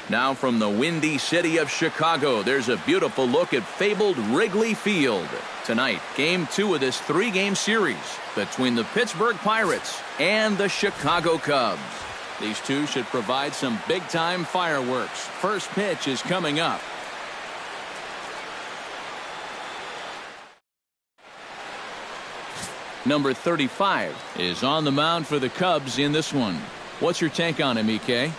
Now from the windy city of Chicago, there's a beautiful look at fabled Wrigley Field. Tonight, Game 2 of this 3-game series between the Pittsburgh Pirates and the Chicago Cubs. These two should provide some big-time fireworks. First pitch is coming up. Number 35 is on the mound for the Cubs in this one. What's your take on him, EK?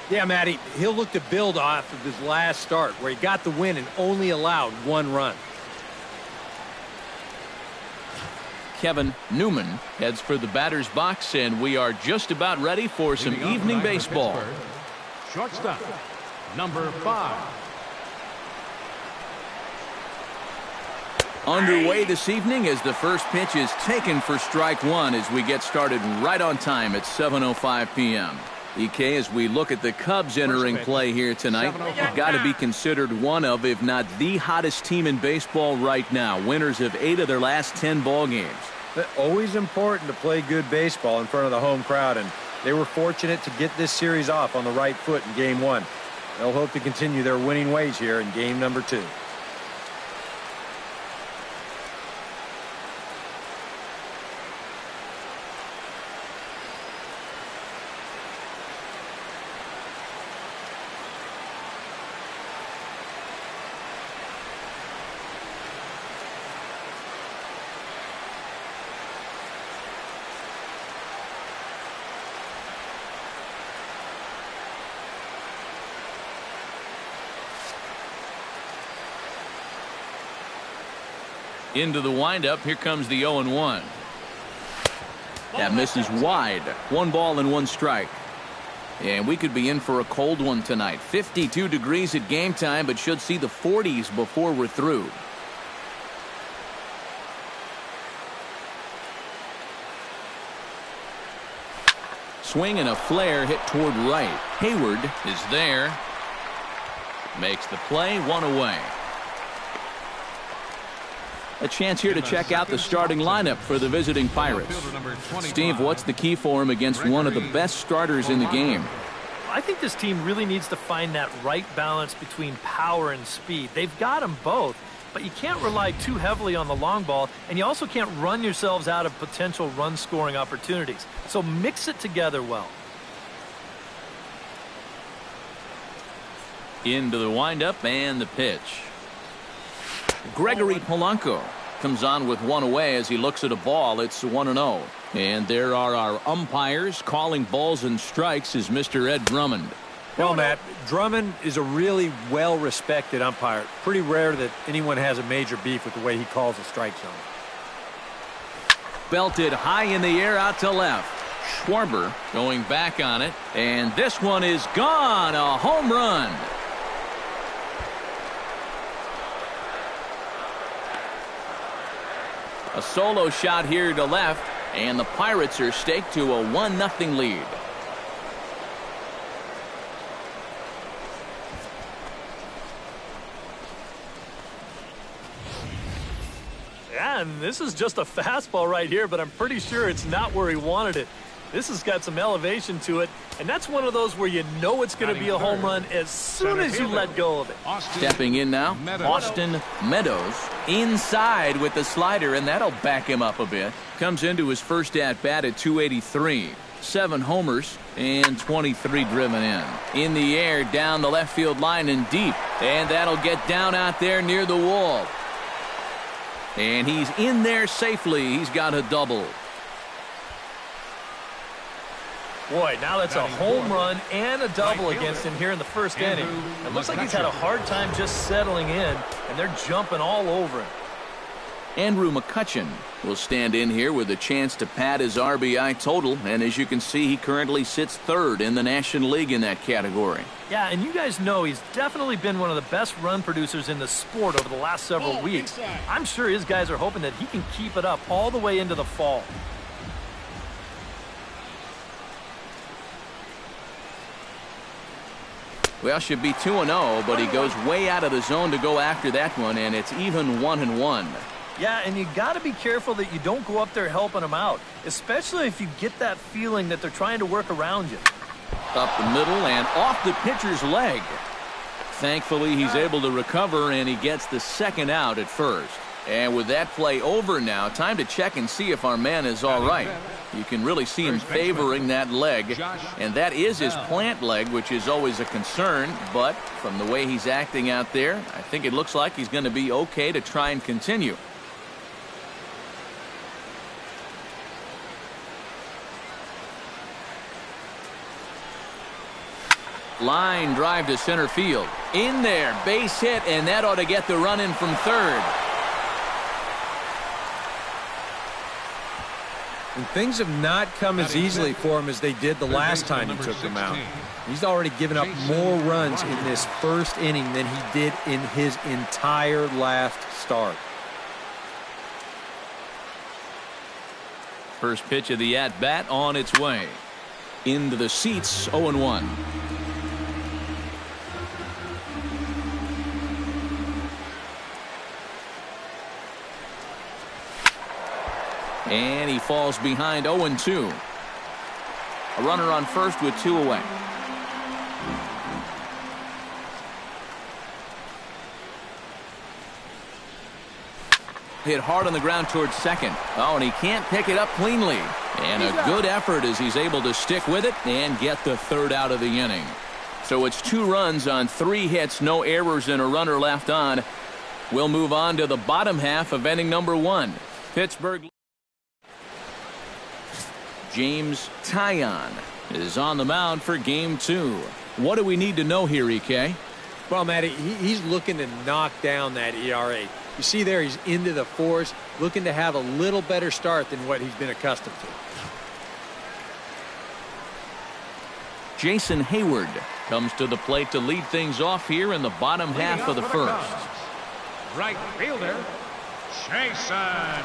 Yeah, Matty, he'll look to build off of his last start where he got the win and only allowed 1 run. Kevin Newman heads for the batter's box, and we are just about ready for some evening baseball. Shortstop, number 5. Underway this evening as the first pitch is taken for strike 1 as we get started right on time at 7:05 p.m. EK, as we look at the Cubs entering play here tonight, got to be considered one of, if not the hottest team in baseball right now. Winners of 8 of their last 10 ball games. Always important to play good baseball in front of the home crowd, and they were fortunate to get this series off on the right foot in Game 1. They'll hope to continue their winning ways here in Game number 2. Into the windup. Here comes the 0-1. That misses wide. 1 ball and 1 strike. And we could be in for a cold one tonight. 52 degrees at game time, but should see the 40s before we're through. Swing and a flare hit toward right. Hayward is there. Makes the play, 1 away. A chance here to check out the starting lineup for the visiting Pirates. Steve, what's the key for him against one of the best starters in the game? I think this team really needs to find that right balance between power and speed. They've got them both, but you can't rely too heavily on the long ball, and you also can't run yourselves out of potential run-scoring opportunities. So mix it together well. Into the windup and the pitch. Gregory Polanco comes on with 1 away as he looks at a ball. It's 1-0. And there are our umpires calling balls and strikes is Mr. Ed Drummond. Well, Matt, Drummond is a really well-respected umpire. Pretty rare that anyone has a major beef with the way he calls a strike zone. Belted high in the air out to left. Schwarber going back on it. And this one is gone. A home run. A solo shot here to left, and the Pirates are staked to a 1-0 lead. Yeah, and this is just a fastball right here, but I'm pretty sure it's not where he wanted it. This has got some elevation to it, and that's one of those where you know it's going to be a home run as soon as you let go of it. Stepping in now, Austin Meadows inside with the slider, and that'll back him up a bit. Comes into his first at-bat at 283. 7 homers and 23 driven in. In the air, down the left field line and deep, and that'll get down out there near the wall. And he's in there safely. He's got a double. Boy, now that's a home run and a double against him here in the first inning. It looks like he's had a hard time just settling in, and they're jumping all over him. Andrew McCutchen will stand in here with a chance to pad his RBI total, and as you can see, he currently sits 3rd in the National League in that category. Yeah, and you guys know he's definitely been one of the best run producers in the sport over the last several weeks. I'm sure his guys are hoping that he can keep it up all the way into the fall. Well, should be 2-0, but he goes way out of the zone to go after that one, and it's even 1-1. Yeah, and you got to be careful that you don't go up there helping him out, especially if you get that feeling that they're trying to work around you. Up the middle and off the pitcher's leg. Thankfully, he's able to recover, and he gets the second out at first. And with that play over now, time to check and see if our man is all right. You can really see him favoring that leg, and that is his plant leg, which is always a concern. But from the way he's acting out there, I think it looks like he's going to be okay to try and continue. Line drive to center field. In there, base hit, and that ought to get the run in from third. And things have not come as easily for him as they did the last time he took them out. He's already given up more runs in this first inning than he did in his entire last start. First pitch of the at-bat on its way. Into the seats, 0-1. And he falls behind 0-2. A runner on first with 2 away. Hit hard on the ground towards second. Oh, and he can't pick it up cleanly. And a good effort as he's able to stick with it and get the third out of the inning. So it's 2 runs on 3 hits, no errors, and a runner left on. We'll move on to the bottom half of inning number 1. Pittsburgh. James Taillon is on the mound for game 2. What do we need to know here, EK? Well, Matty, he's looking to knock down that ERA. You see there, he's into the 4s, looking to have a little better start than what he's been accustomed to. Jason Hayward comes to the plate to lead things off here in the bottom half of the first. Right fielder, Jason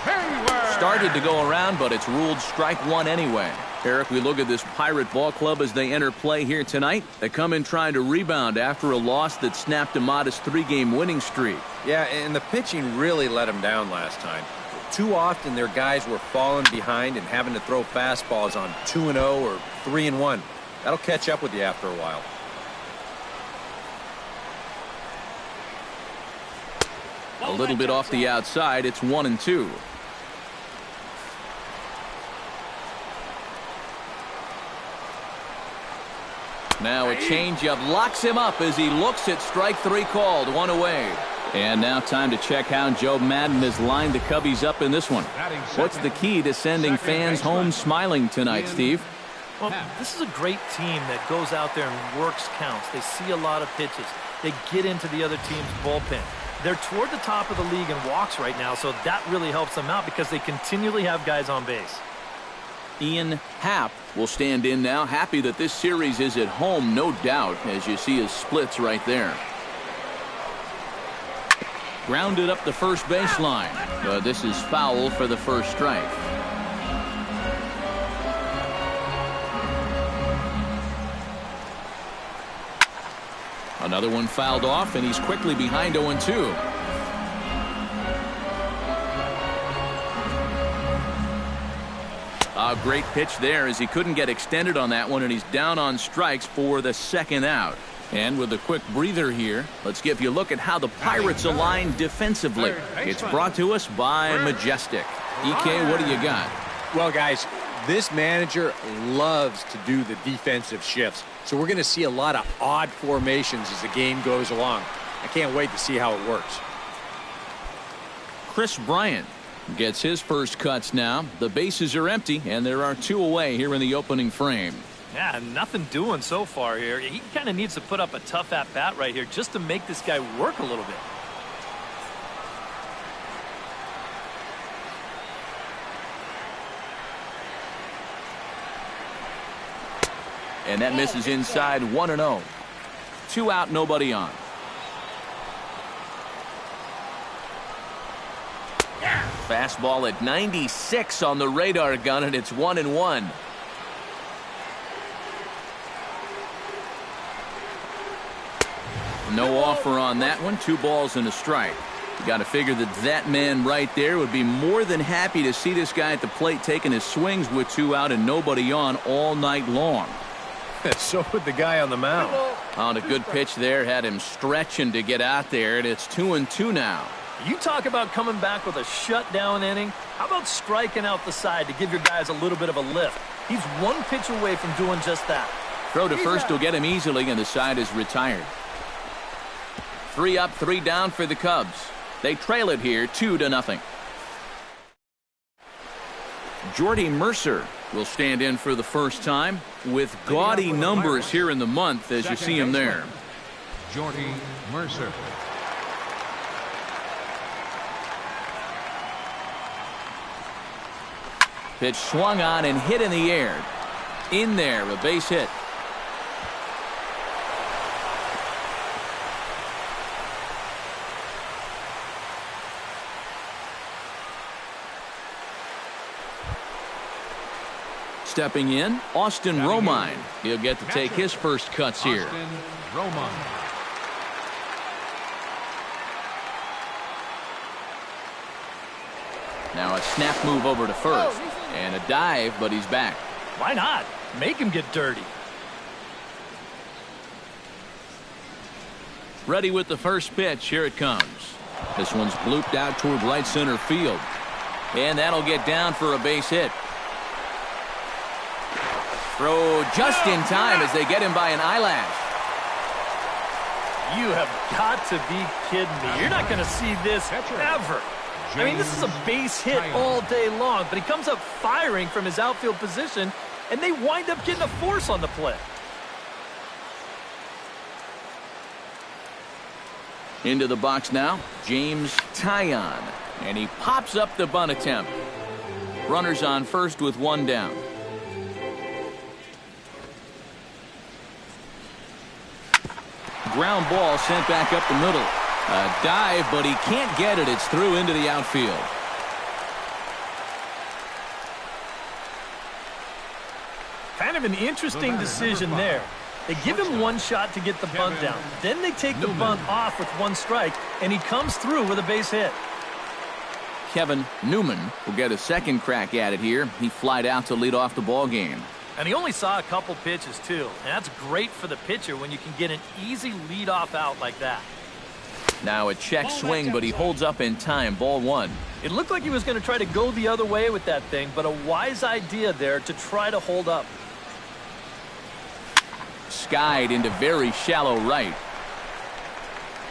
Hayward. Started to go around, but it's ruled strike 1 anyway. Eric, we look at this Pirate ball club as they enter play here tonight. They come in trying to rebound after a loss that snapped a modest 3-game winning streak. Yeah, and the pitching really let them down last time. Too often their guys were falling behind and having to throw fastballs on 2-0 or 3-1. That'll catch up with you after a while. A little bit off the outside. It's 1-2. Now a changeup locks him up as he looks at strike 3 called. 1 away. And now time to check how Joe Madden has lined the Cubbies up in this one. What's the key to sending fans home smiling tonight, Steve? Well, this is a great team that goes out there and works counts. They see a lot of pitches. They get into the other team's bullpen. They're toward the top of the league in walks right now, so that really helps them out because they continually have guys on base. Ian Happ will stand in now. Happy that this series is at home, no doubt, as you see his splits right there. Grounded up the first baseline. This is foul for the first strike. Another one fouled off, and he's quickly behind 0-2. A great pitch there as he couldn't get extended on that one, and he's down on strikes for the second out. And with a quick breather here, let's give you a look at how the Pirates align defensively. It's brought to us by Majestic. EK, what do you got? Well, guys, this manager loves to do the defensive shifts. So we're going to see a lot of odd formations as the game goes along. I can't wait to see how it works. Chris Bryant gets his first cuts now. The bases are empty, and there are 2 away here in the opening frame. Yeah, nothing doing so far here. He kind of needs to put up a tough at-bat right here just to make this guy work a little bit. And that misses inside. 1-0. 2 out, nobody on. Fastball at 96 on the radar gun, and it's 1-1. No offer on that one. 2 balls and a strike. You got to figure that man right there would be more than happy to see this guy at the plate taking his swings with 2 out and nobody on all night long. So would the guy on the mound. On a good pitch there, had him stretching to get out there, and it's 2-2 now. You talk about coming back with a shutdown inning. How about striking out the side to give your guys a little bit of a lift? He's one pitch away from doing just that. Throw to first will get him easily, and the side is retired. 3 up, 3 down for the Cubs. They trail it here 2-0. Jordy Mercer will stand in for the first time with gaudy numbers here in the month as you see him there. Jordy Mercer. Pitch swung on and hit in the air. In there, a base hit. Stepping in, Austin Romine. He'll get to take his first cuts here. Austin Romine. Now a snap move over to first. And a dive, but he's back. Why not? Make him get dirty. Ready with the first pitch. Here it comes. This one's blooped out toward right center field. And that'll get down for a base hit. Throw just in time as they get him by an eyelash. You have got to be kidding me. You're not going to see this ever. I mean, this is a base hit all day long, but he comes up firing from his outfield position, and they wind up getting a force on the play. Into the box now, James Taillon. And he pops up the bunt attempt. Runners on first with 1 down. Ground ball sent back up the middle. A dive, but he can't get it. It's through into the outfield. Kind of an interesting decision there. They give him 1 shot to get the bunt down. Then they take the bunt off with 1 strike, and he comes through with a base hit. Kevin Newman will get a second crack at it here. He flied out to lead off the ball game. And he only saw a couple pitches, too. And that's great for the pitcher when you can get an easy leadoff out like that. Now a check swing, but he holds up in time. Ball 1. It looked like he was going to try to go the other way with that thing, but a wise idea there to try to hold up. Skied into very shallow right.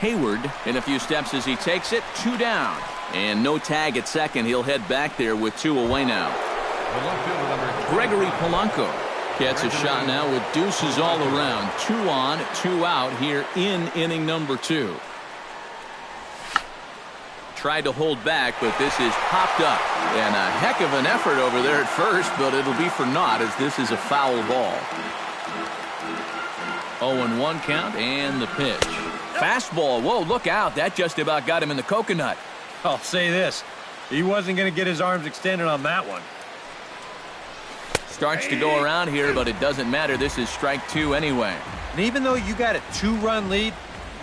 Hayward in a few steps as he takes it. 2 down. And no tag at second. He'll head back there with 2 away now. Gregory Polanco gets a shot now with deuces all around. 2 on, 2 out here in inning number 2. Tried to hold back, but this is popped up. And a heck of an effort over there at first, but it'll be for naught as this is a foul ball. 0-1 count and the pitch. Fastball. Whoa, look out. That just about got him in the coconut. I'll say this. He wasn't going to get his arms extended on that one. Starts to go around here, but it doesn't matter. This is strike 2 anyway. And even though you got a 2-run lead,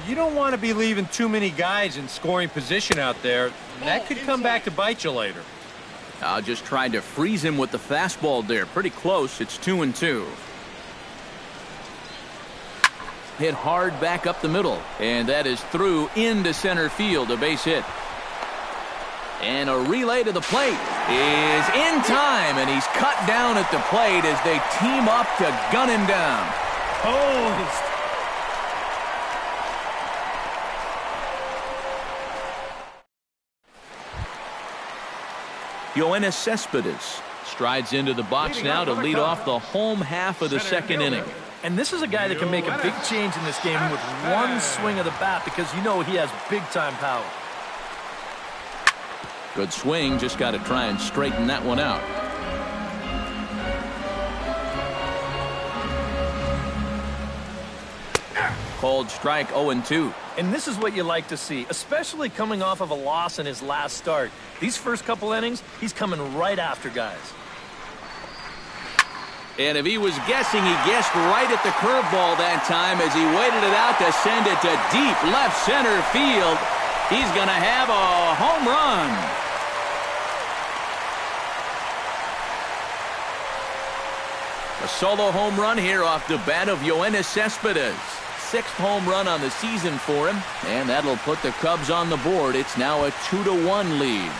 you don't want to be leaving too many guys in scoring position out there. That could come back to bite you later. I'll just try to freeze him with the fastball there. Pretty close. It's 2-2. Hit hard back up the middle. And that is through into center field. A base hit. And a relay to the plate is in time. And he's cut down at the plate as they team up to gun him down. Oh, Yoenis Cespedes strides into the box now to lead off the home half of the second inning. And this is a guy that can make a big change in this game with 1 swing of the bat because you know he has big-time power. Good swing, just got to try and straighten that one out. Called strike 0-2. And this is what you like to see, especially coming off of a loss in his last start. These first couple innings, he's coming right after guys. And if he was guessing, he guessed right at the curveball that time as he waited it out to send it to deep left center field. He's going to have a home run. A solo home run here off the bat of Yoenis Cespedes. 6th home run on the season for him, and that'll put the Cubs on the board. It's now a 2-1 lead.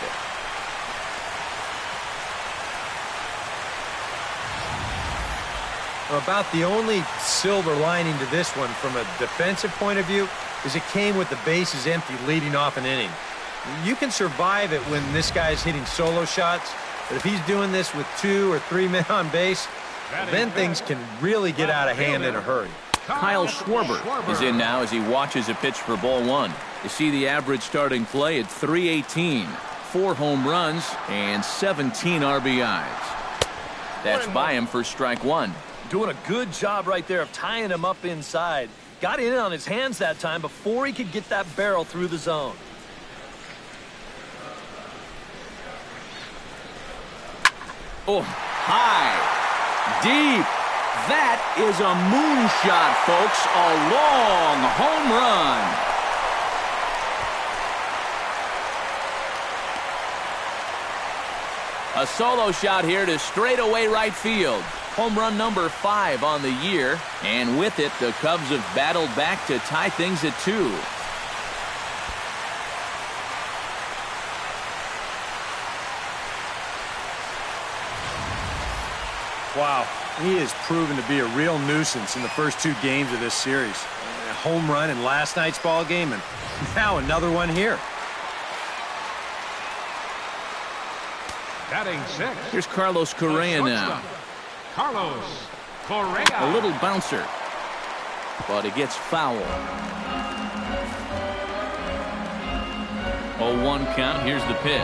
About the only silver lining to this one from a defensive point of view is it came with the bases empty leading off an inning. You can survive it when this guy's hitting solo shots, but if he's doing this with 2 or 3 men on base, then things can really get out of hand in a hurry. Kyle Schwarber is in now as he watches a pitch for ball 1. You see the average starting play at .318, 4 home runs, and 17 RBIs. That's by him for strike 1. Doing a good job right there of tying him up inside. Got in on his hands that time before he could get that barrel through the zone. Oh, high, deep. That is a moonshot, folks. A long home run. A solo shot here to straightaway right field. Home run number 5 on the year, and with it, the Cubs have battled back to tie things at 2. Wow, he has proven to be a real nuisance in the first 2 games of this series. A home run in last night's ball game, and now another one here. Batting 6th. Here's Carlos Correa now. Carlos Correa. A little bouncer, but it gets foul. 0-1 count. Here's the pitch.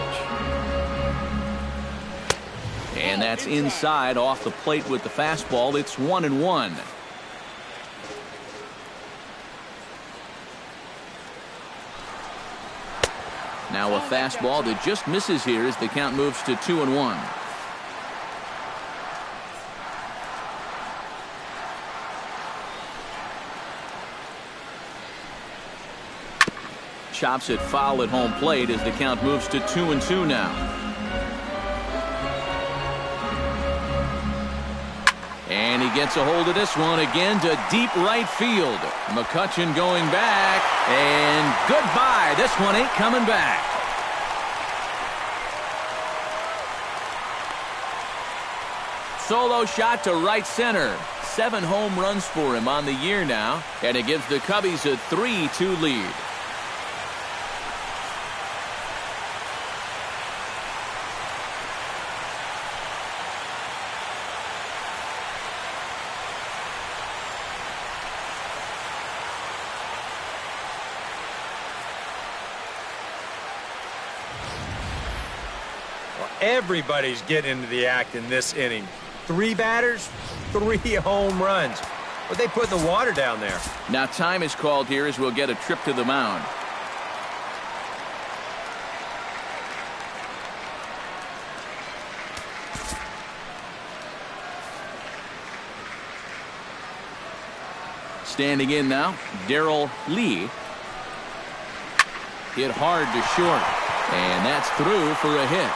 And that's inside off the plate with the fastball. It's 1-1. Now a fastball that just misses here as the count moves to 2-1. Chops it foul at home plate as the count moves to 2-2 now. And he gets a hold of this one again to deep right field. McCutchen going back, and goodbye. This one ain't coming back. Solo shot to right center. 7 home runs for him on the year now, and it gives the Cubbies a 3-2 lead. Everybody's getting into the act in this inning. 3 batters, 3 home runs. But they put the water down there. Now time is called here as we'll get a trip to the mound. Standing in now, Darrell Lee. Hit hard to short. And that's through for a hit.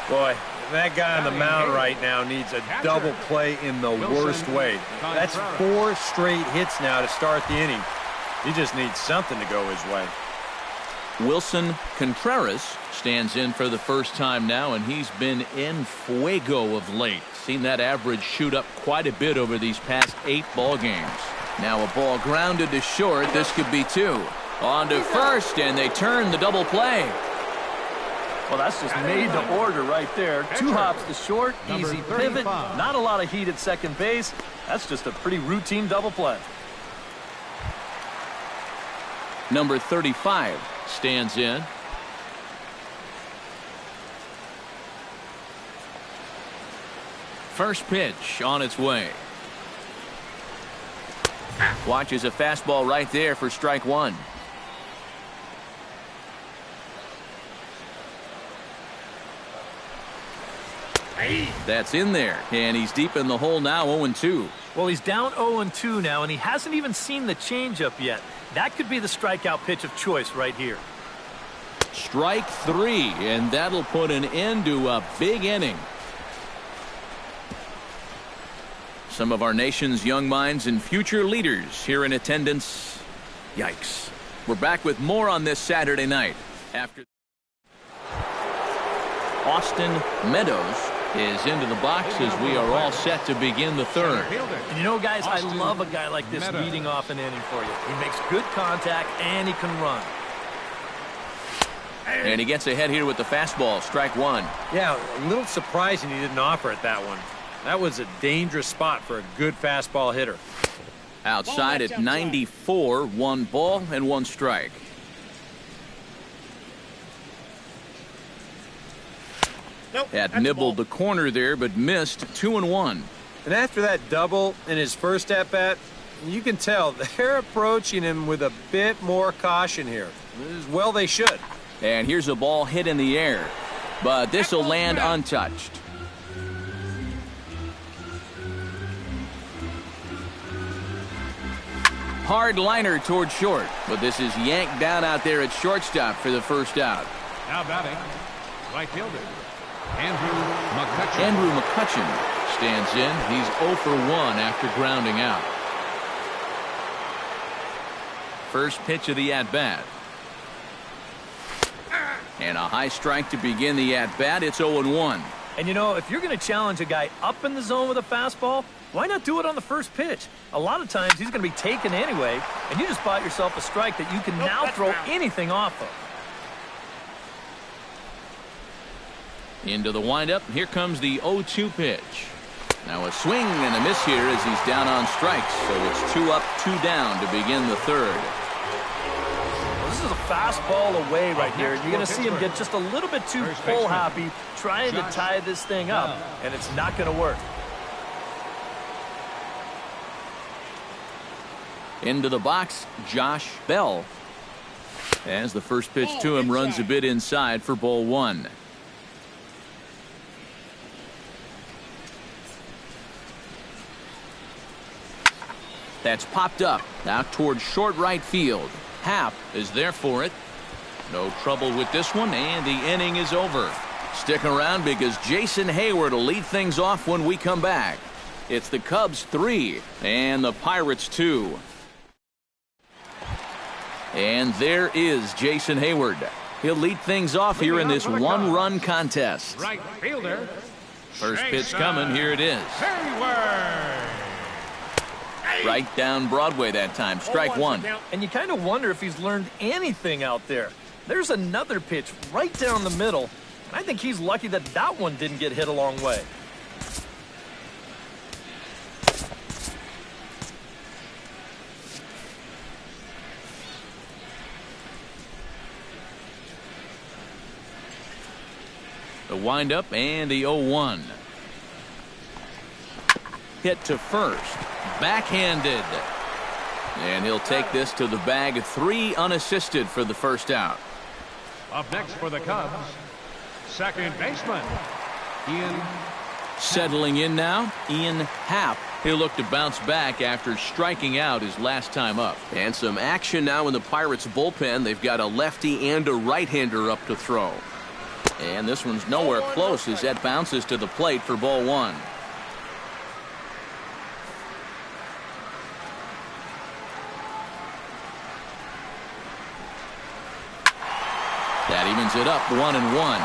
Boy, that guy on the mound right now needs a double play in the worst way. That's 4 straight hits now to start the inning. He just needs something to go his way. Wilson Contreras stands in for the first time now, and he's been en fuego of late. Seen that average shoot up quite a bit over these past 8 ball games. Now a ball grounded to short. This could be 2. On to first, and they turn the double play. Well, that's just made to order right there. 2 hops to short, easy pivot, not a lot of heat at second base. That's just a pretty routine double play. Number 35 stands in. First pitch on its way. Watches a fastball right there for strike 1. That's in there, and he's deep in the hole now, 0-2. Well, he's down 0-2 now, and he hasn't even seen the changeup yet. That could be the strikeout pitch of choice right here. Strike 3, and that'll put an end to a big inning. Some of our nation's young minds and future leaders here in attendance. Yikes. We're back with more on this Saturday night. After Austin Meadows is into the box as we are all set to begin the third. And you know, guys, I love a guy like this leading off an inning for you. He makes good contact and he can run. And he gets ahead here with the fastball, strike 1. Yeah, a little surprising he didn't offer it that one. That was a dangerous spot for a good fastball hitter. Outside at 94, 1 ball and 1 strike. Had nibbled the corner there, but missed 2-1. And after that double in his first at-bat, you can tell they're approaching him with a bit more caution here. Well, they should. And here's a ball hit in the air, but this will land untouched. Hard liner toward short, but this is yanked down out there at shortstop for the first out. Now batting, right fielder, Andrew McCutchen. Andrew McCutchen stands in. He's 0 for 1 after grounding out. First pitch of the at-bat. And a high strike to begin the at-bat. It's 0-1. And you know, if you're going to challenge a guy up in the zone with a fastball, why not do it on the first pitch? A lot of times he's going to be taken anyway, and you just bought yourself a strike that you can now throw anything off of. Into the windup. Here comes the 0-2 pitch. Now a swing and a miss here as he's down on strikes. So it's 2 up, 2 down to begin the third. This is a fastball away right here. You're going to see him get just a little bit too pull happy trying to tie this thing up, and it's not going to work. Into the box, Josh Bell. As the first pitch to him runs a bit inside for ball 1. That's popped up out towards short right field. Happ is there for it. No trouble with this one, and the inning is over. Stick around because Jason Heyward will lead things off when we come back. It's the Cubs 3 and the Pirates 2. And there is Jason Heyward. He'll lead things off here in this 1-run contest. Right fielder. First pitch coming. Here it is. Heyward. Right down Broadway that time. Strike 1. And you kind of wonder if he's learned anything out there. There's another pitch right down the middle. And I think he's lucky that that one didn't get hit a long way. The windup and the 0-1. Hit to first. Backhanded. And he'll take this to the bag. 3 unassisted for the first out. Up next for the Cubs, second baseman, Ian. Settling in now, Ian Happ. He'll look to bounce back after striking out his last time up. And some action now in the Pirates bullpen. They've got a lefty and a right-hander up to throw. And this one's nowhere close as that bounces to the plate for ball 1. That evens it up 1-1.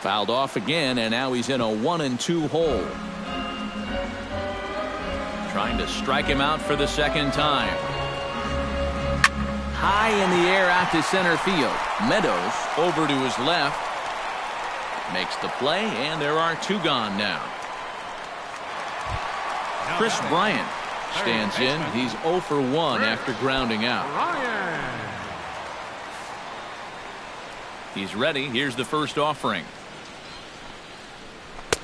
Fouled off again, and now he's in a 1-2 hole. Trying to strike him out for the second time. High in the air out to center field. Meadows over to his left. Makes the play, and there are 2 gone now. Chris Bryant stands in. He's 0 for 1 after grounding out. He's ready. Here's the first offering.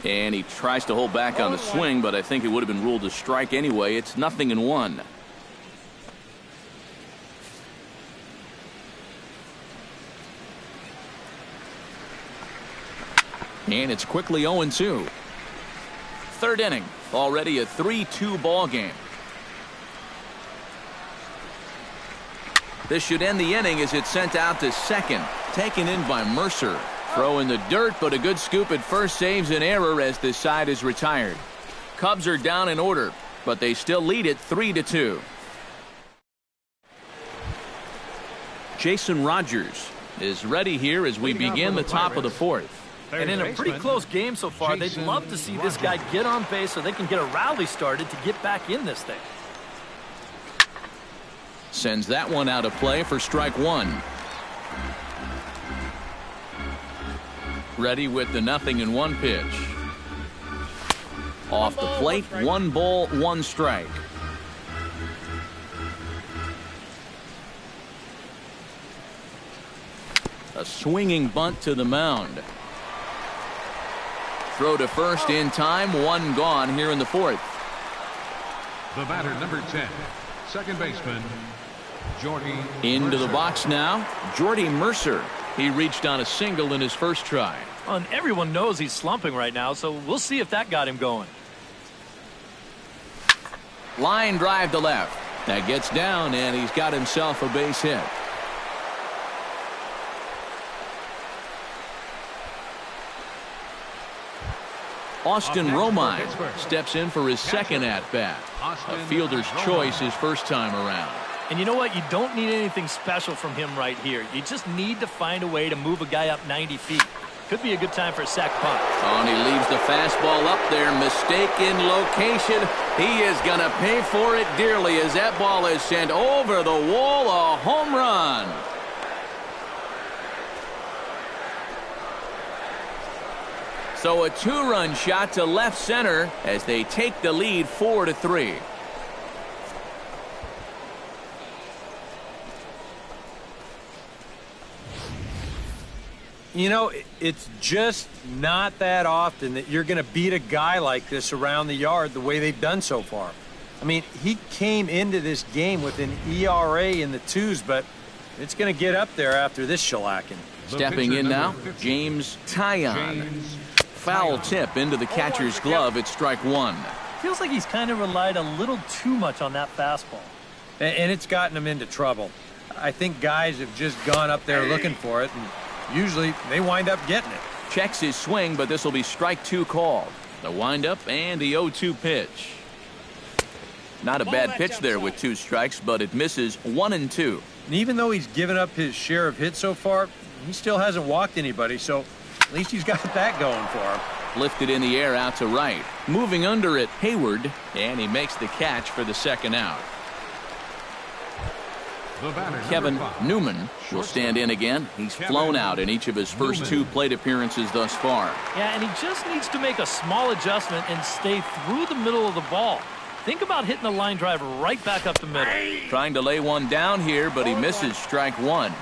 And he tries to hold back on the swing, but I think it would have been ruled a strike anyway. It's 0-1. And it's quickly 0-2. Third inning. Already a 3-2 ball game. This should end the inning as it's sent out to second. Taken in by Mercer. Throw in the dirt, but a good scoop at first saves an error as this side is retired. Cubs are down in order, but they still lead it 3-2. Jason Rogers is ready here as we begin the top of the fourth. And in a pretty close game so far, they'd love to see this guy get on base so they can get a rally started to get back in this thing. Sends that one out of play for strike one. Ready with the 0-1 pitch. Off the plate, 1 ball, 1 strike. A swinging bunt to the mound. Throw to first in time, 1 gone here in the fourth. The batter, number 10, second baseman, Jordy Into Mercer. the box now, Jordy Mercer. He reached on a single in his first try. Well, and everyone knows he's slumping right now, so we'll see if that got him going. Line drive to left. That gets down, and he's got himself a base hit. Austin Romine steps in for his second at-bat. A fielder's choice his first time around. And you know what? You don't need anything special from him right here. You just need to find a way to move a guy up 90 feet. Could be a good time for a sac punt. Oh, and he leaves the fastball up there. Mistaken location. He is going to pay for it dearly as that ball is sent over the wall. A home run. So a 2-run shot to left center as they take the lead 4-3. You know, it's just not that often that you're going to beat a guy like this around the yard the way they've done so far. I mean, he came into this game with an ERA in the 2s, but it's going to get up there after this shellacking. Stepping in now, James Taillon. Foul tip into the catcher's glove at strike one. Feels like he's kind of relied a little too much on that fastball. And it's gotten him into trouble. I think guys have just gone up there looking for it, and usually they wind up getting it. Checks his swing, but this will be strike two called. The windup and the 0-2 pitch. Not a bad pitch there with 2 strikes, but it misses 1-2. And even though he's given up his share of hits so far, he still hasn't walked anybody, so at least he's got that going for him. Lifted in the air out to right. Moving under it, Hayward, and he makes the catch for the second out. Kevin Newman will stand in again. He's flown out in each of his first 2 plate appearances thus far. Yeah, and he just needs to make a small adjustment and stay through the middle of the ball. Think about hitting a line drive right back up the middle. Trying to lay one down here, but he misses strike one.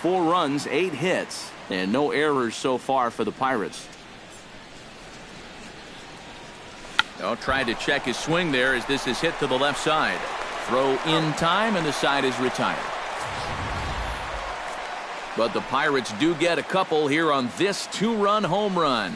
4 runs, 8 hits, and no errors so far for the Pirates. They'll try to check his swing there as this is hit to the left side. Throw in time, and the side is retired. But the Pirates do get a couple here on this 2-run home run.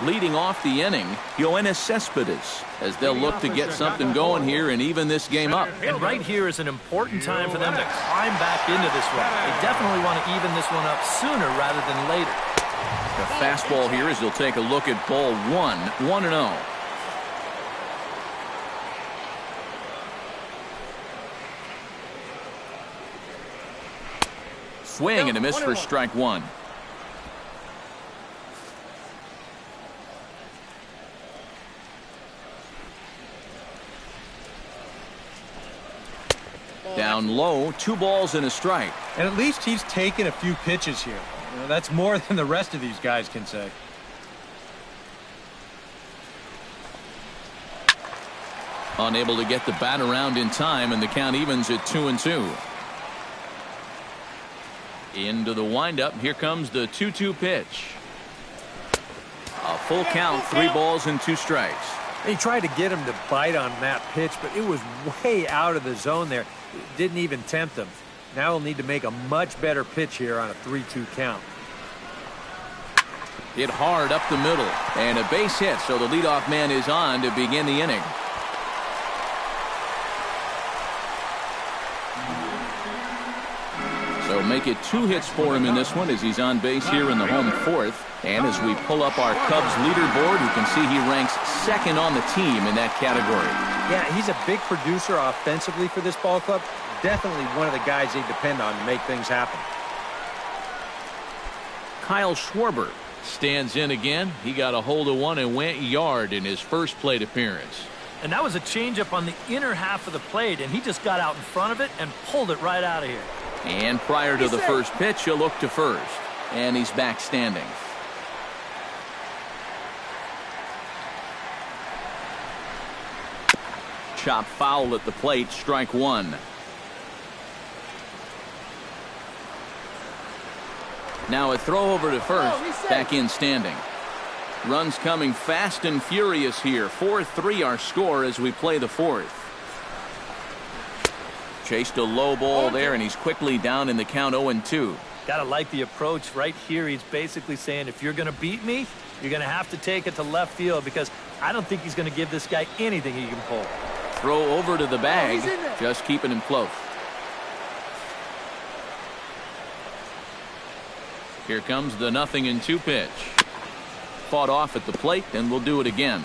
Leading off the inning, Yoenis Cespedes, as they'll look to get something going here and even this game up. And right here is an important time for them to climb back into this one. They definitely want to even this one up sooner rather than later. The fastball here as they'll take a look at ball 1, 1-0. Swing and a miss for strike one. Down low, 2 balls and a strike. And at least he's taken a few pitches here. You know, that's more than the rest of these guys can say. Unable to get the bat around in time, and the count evens at 2-2. Into the windup. Here comes the 2-2 pitch. A full count, 3 balls and 2 strikes. They tried to get him to bite on that pitch, but it was way out of the zone there. It didn't even tempt him. Now he'll need to make a much better pitch here on a 3-2 count. Hit hard up the middle. And a base hit, so the leadoff man is on to begin the inning. So make it 2 hits for him in this one as he's on base here in the home fourth. And as we pull up our Cubs leaderboard, you can see he ranks second on the team in that category. Yeah, he's a big producer offensively for this ball club. Definitely one of the guys they depend on to make things happen. Kyle Schwarber stands in again. He got a hold of one and went yard in his first plate appearance. And that was a changeup on the inner half of the plate, and he just got out in front of it and pulled it right out of here. And prior to the first pitch, he'll look to first. And he's back standing. Chop foul at the plate, strike one. Now a throw over to first, back in standing. Runs coming fast and furious here. 4-3 our score as we play the fourth. Chased a low ball there, and he's quickly down in the count 0-2. Gotta like the approach right here. He's basically saying, if you're gonna beat me, you're gonna have to take it to left field, because I don't think he's gonna give this guy anything he can pull. Throw over to the bag, just keeping him close. Here comes the 0-2 pitch. Fought off at the plate, and we'll do it again.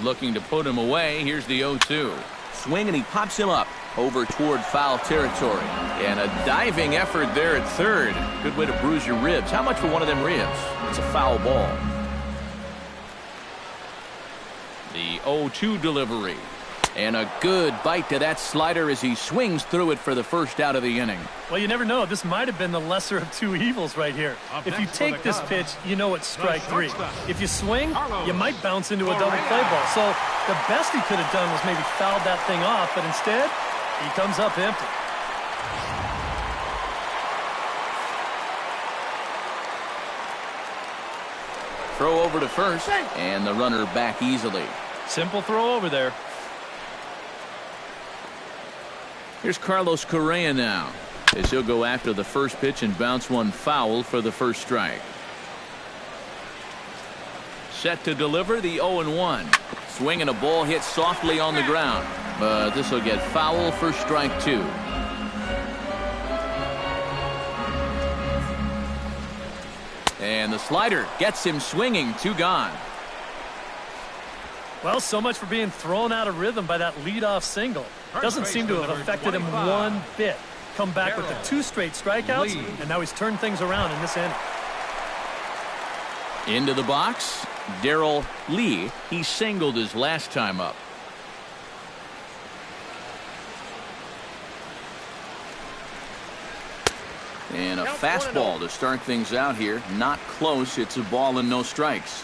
Looking to put him away. Here's the 0-2. Swing, and he pops him up over toward foul territory. And a diving effort there at third. Good way to bruise your ribs. How much for one of them ribs? It's a foul ball. The 0-2 delivery. And a good bite to that slider as he swings through it for the first out of the inning. Well, you never know. This might have been the lesser of two evils right here. If you take this pitch, you know it's strike three. If you swing, you might bounce into a double play ball. So the best he could have done was maybe fouled that thing off, but instead, he comes up empty. Throw over to first, and the runner back easily. Simple throw over there. Here's Carlos Correa now, as he'll go after the first pitch and bounce one foul for the first strike. Set to deliver the 0-1. Swinging a ball hit softly on the ground, but this will get foul for strike two. And the slider gets him swinging. Two gone. Well, so much for being thrown out of rhythm by that leadoff single. Doesn't seem to have affected him one bit. Come back with the 2 straight strikeouts, and now he's turned things around in this inning. Into the box, Darrell Lee. He singled his last time up. And a fastball to start things out here. Not close. It's a ball and no strikes.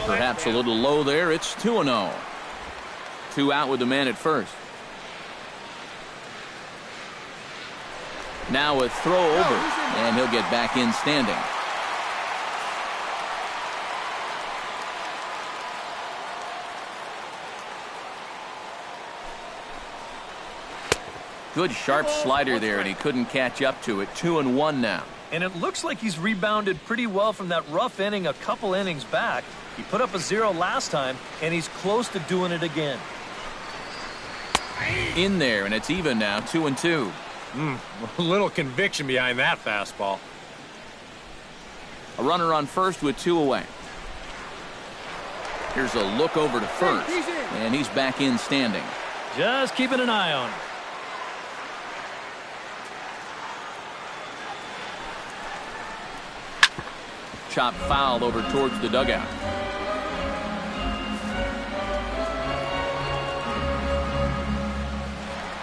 Perhaps a little low there. It's 2-0. 2 out with the man at first. Now a throw over, and he'll get back in standing. Good sharp slider there, and he couldn't catch up to it. 2-1 now. And it looks like he's rebounded pretty well from that rough inning a couple innings back. He put up a 0 last time, and he's close to doing it again. In there, and it's even now, 2-2. A little conviction behind that fastball. A runner on first with 2 away. Here's a look over to first, and he's back in standing. Just keeping an eye on him. Chop foul over towards the dugout.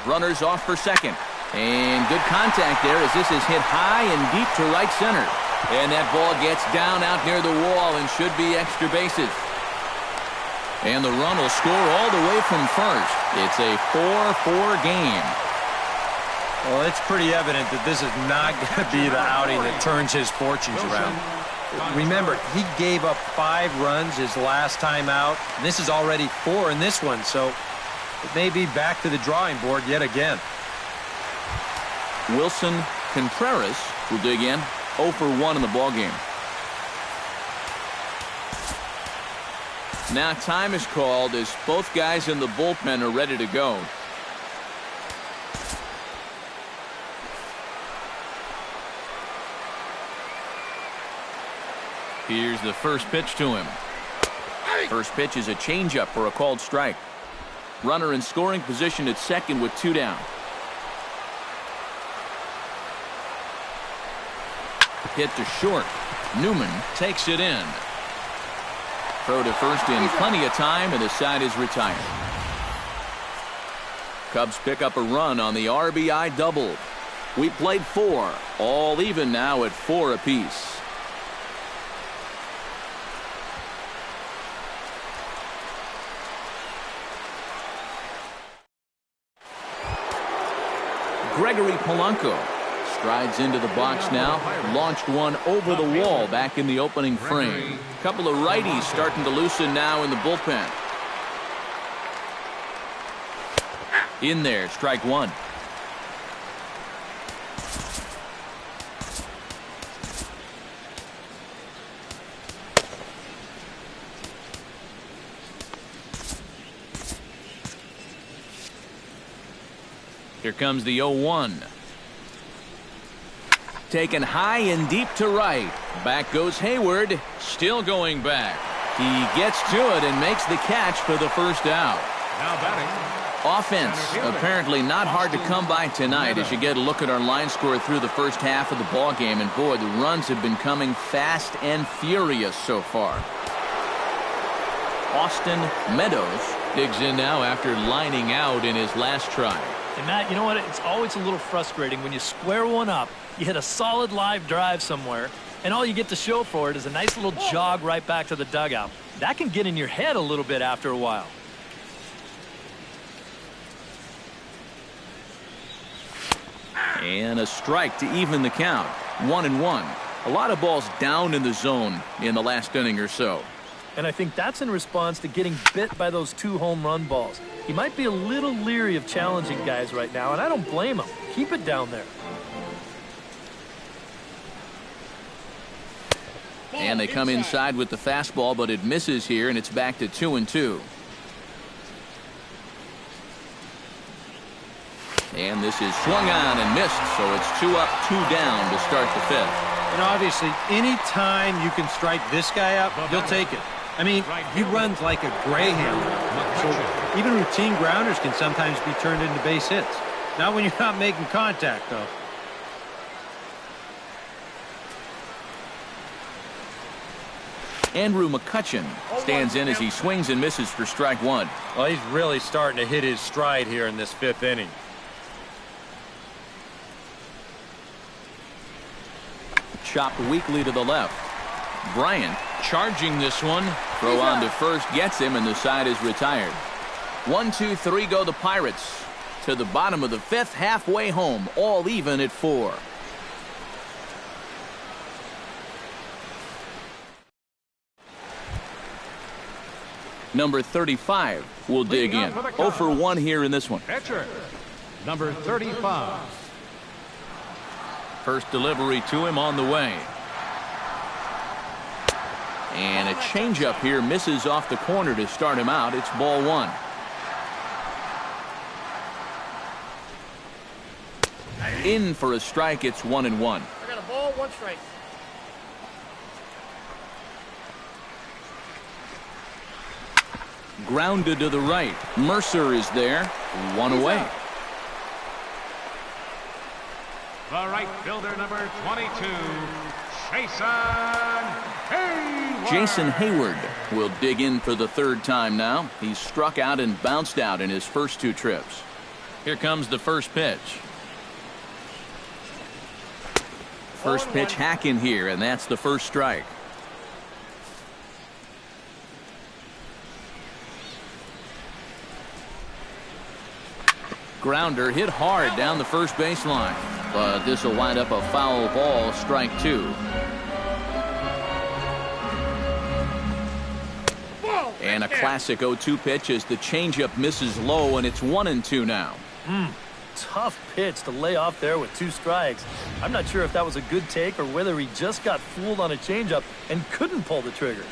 Runners off for second. And good contact there as this is hit high and deep to right center. And that ball gets down out near the wall and should be extra bases. And the run will score all the way from first. It's a 4-4 game. Well, it's pretty evident that this is not going to be the outing that turns his fortunes around. Remember, he gave up 5 runs his last time out. This is already 4 in this one, so It may be back to the drawing board yet again. Wilson Contreras will dig in. 0 for 1 in the ballgame. Now time is called as both guys in the bullpen are ready to go. Here's the first pitch to him. First pitch is a changeup for a called strike. Runner in scoring position at second with 2 down. Hit to short. Newman takes it in. Throw to first in plenty of time, and the side is retired. Cubs pick up a run on the RBI double. We played 4. All even now at 4 apiece. Gregory Polanco strides into the box now. Launched one over the wall back in the opening frame. A couple of righties starting to loosen now in the bullpen. In there, strike 1. Here comes the 0-1. Taken high and deep to right. Back goes Hayward. Still going back. He gets to it and makes the catch for the first out. Now batting. Offense apparently not hard to come by tonight as you get a look at our line score through the first half of the ball game. And boy, the runs have been coming fast and furious so far. Austin Meadows digs in now after lining out in his last try. And Matt, you know what? It's always a little frustrating when you square one up, you hit a solid live drive somewhere, and all you get to show for it is a nice little jog right back to the dugout. That can get in your head a little bit after a while. And a strike to even the count. 1-1. A lot of balls down in the zone in the last inning or so. And I think that's in response to getting bit by those 2 home run balls. He might be a little leery of challenging guys right now, and I don't blame him. Keep it down there. And they come inside with the fastball, but it misses here, and it's back to 2-2. And this is swung on and missed, so it's 2 up, 2 down to start the 5th. And obviously, any time you can strike this guy out, you'll take it. I mean, he runs like a greyhound. So even routine grounders can sometimes be turned into base hits. Not when you're not making contact, though. Andrew McCutchen stands in as he swings and misses for strike 1. Well, he's really starting to hit his stride here in this 5th inning. Chopped weakly to the left. Bryant charging this one. Throw on to first gets him, and the side is retired. 1, 2, 3 go the Pirates. To the bottom of the 5th, halfway home, all even at 4. Number 35 will dig in. 0 for 1 here in this one. Pitcher, number 35. First delivery to him on the way. And a changeup here misses off the corner to start him out. It's ball 1. In for a strike. It's 1-1. I got a ball, 1 strike. Grounded to the right. Mercer is there. 1 away. The right fielder, number 22, Jason Hayward. Jason Hayward will dig in for the 3rd time now. He's struck out and bounced out in his first 2 trips. Here comes the first pitch. First pitch hack in here, and that's the first strike. Grounder hit hard down the first baseline, but this will wind up a foul ball, strike 2. And a classic 0-2 pitch as the changeup misses low, and it's 1-2 now. Tough pitch to lay off there with 2 strikes. I'm not sure if that was a good take or whether he just got fooled on a changeup and couldn't pull the trigger.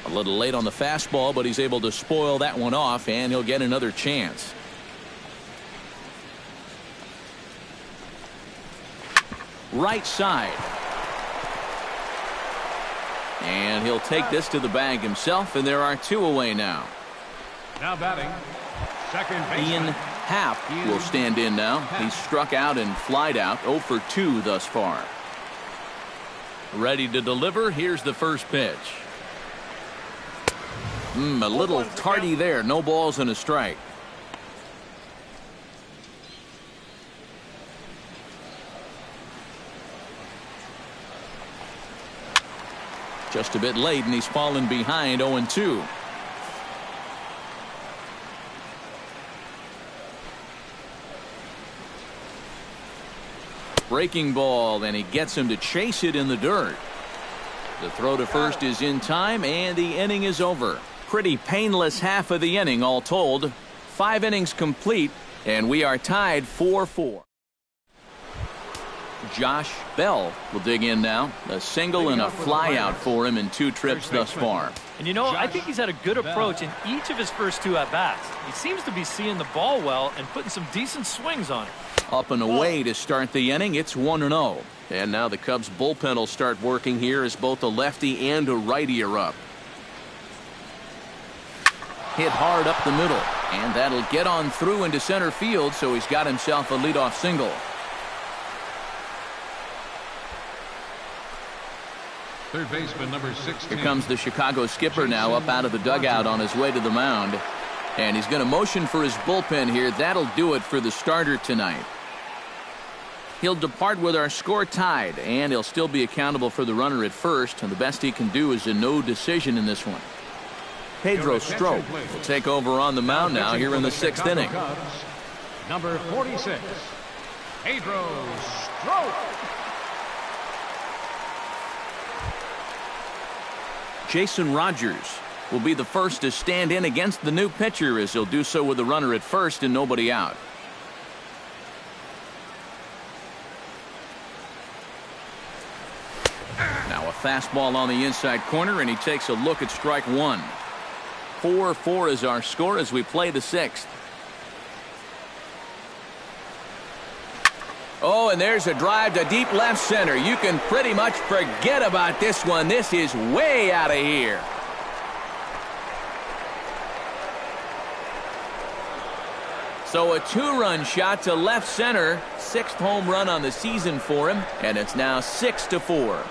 A little late on the fastball, but he's able to spoil that one off, and he'll get another chance. Right side. And he'll take this to the bag himself, and there are 2 away now. Now batting, second baseman Ian Happ will stand in now. He's struck out and flied out, 0 for 2 thus far. Ready to deliver. Here's the first pitch. A little tardy there. No balls and a strike. Just a bit late, and he's fallen behind 0-2. Breaking ball, and he gets him to chase it in the dirt. The throw to first is in time, and the inning is over. Pretty painless half of the inning, all told. 5 innings complete, and we are tied 4-4. Josh Bell will dig in now. A single and a fly out for him in 2 trips thus far. And you know, I think he's had a good approach in each of his first 2 at-bats. He seems to be seeing the ball well and putting some decent swings on it. Up and away to start the inning. It's 1-0. And now the Cubs bullpen will start working here as both a lefty and a righty are up. Hit hard up the middle, and that'll get on through into center field, so he's got himself a leadoff single. Third baseman number 16. Here comes the Chicago skipper now up out of the dugout on his way to the mound. And he's going to motion for his bullpen here. That'll do it for the starter tonight. He'll depart with our score tied, and he'll still be accountable for the runner at first, and the best he can do is a no decision in this one. Pedro Strop will take over on the mound now here in the 6th inning. Cubs, number 46, Pedro Strop. Jason Rogers will be the first to stand in against the new pitcher, as he'll do so with the runner at first and nobody out. Now a fastball on the inside corner, and he takes a look at strike 1. 4-4 is our score as we play the 6th. Oh, and there's a drive to deep left center. You can pretty much forget about this one. This is way out of here. So a 2-run shot to left center. 6th home run on the season for him, and it's now 6-4.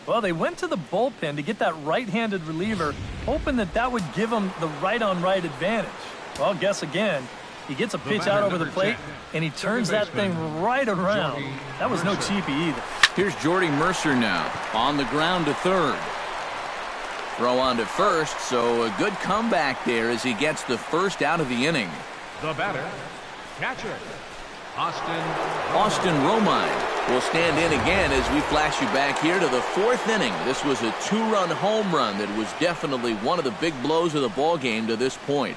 Well, they went to the bullpen to get that right-handed reliever, hoping that would give them the right-on-right advantage. Well, guess again. He gets a pitch out over the plate, and he turns that thing right around. That was no cheapie either. Here's Jordy Mercer now on the ground to third. Throw on to first, so a good comeback there as he gets the first out of the inning. The batter, catcher, Austin Romine will stand in again as we flash you back here to the 4th inning. This was a 2-run home run that was definitely one of the big blows of the ball game to this point.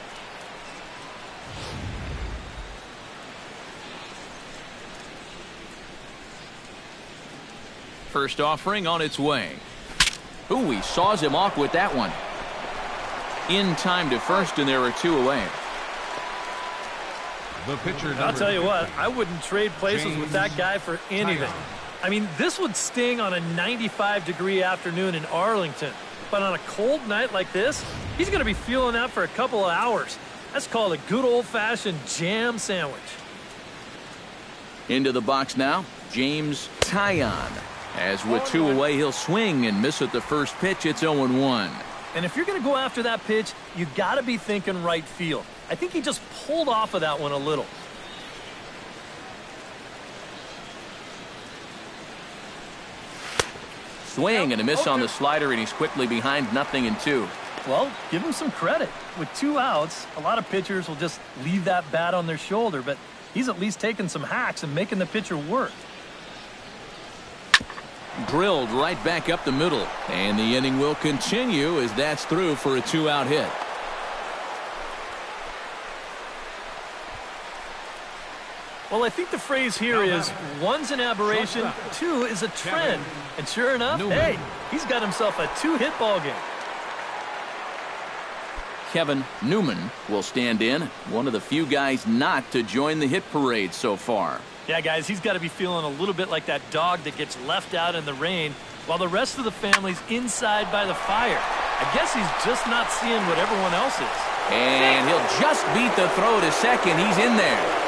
First offering on its way. Ooh, he saws him off with that one. In time to first, and there are 2 away. the pitcher. I'll tell you what, I wouldn't trade places with that guy for anything. I mean, this would sting on a 95-degree afternoon in Arlington. But on a cold night like this, he's going to be feeling that for a couple of hours. That's called a good old-fashioned jam sandwich. Into the box now, James Taillon. As with 2 away, he'll swing and miss at the first pitch. It's 0-1. And if you're going to go after that pitch, you got to be thinking right field. I think he just pulled off of that one a little. Swing and a miss on the slider, and he's quickly behind 0-2. Well, give him some credit. With 2 outs, a lot of pitchers will just leave that bat on their shoulder, but he's at least taking some hacks and making the pitcher work. Drilled right back up the middle, and the inning will continue as that's through for a 2-out hit. Well, I think the phrase here is 1's an aberration, 2 is a trend. And sure enough, hey, he's got himself a 2-hit ball game. Kevin Newman will stand in, one of the few guys not to join the hit parade so far. Yeah, guys, he's got to be feeling a little bit like that dog that gets left out in the rain while the rest of the family's inside by the fire. I guess he's just not seeing what everyone else is. And he'll just beat the throw to second. He's in there.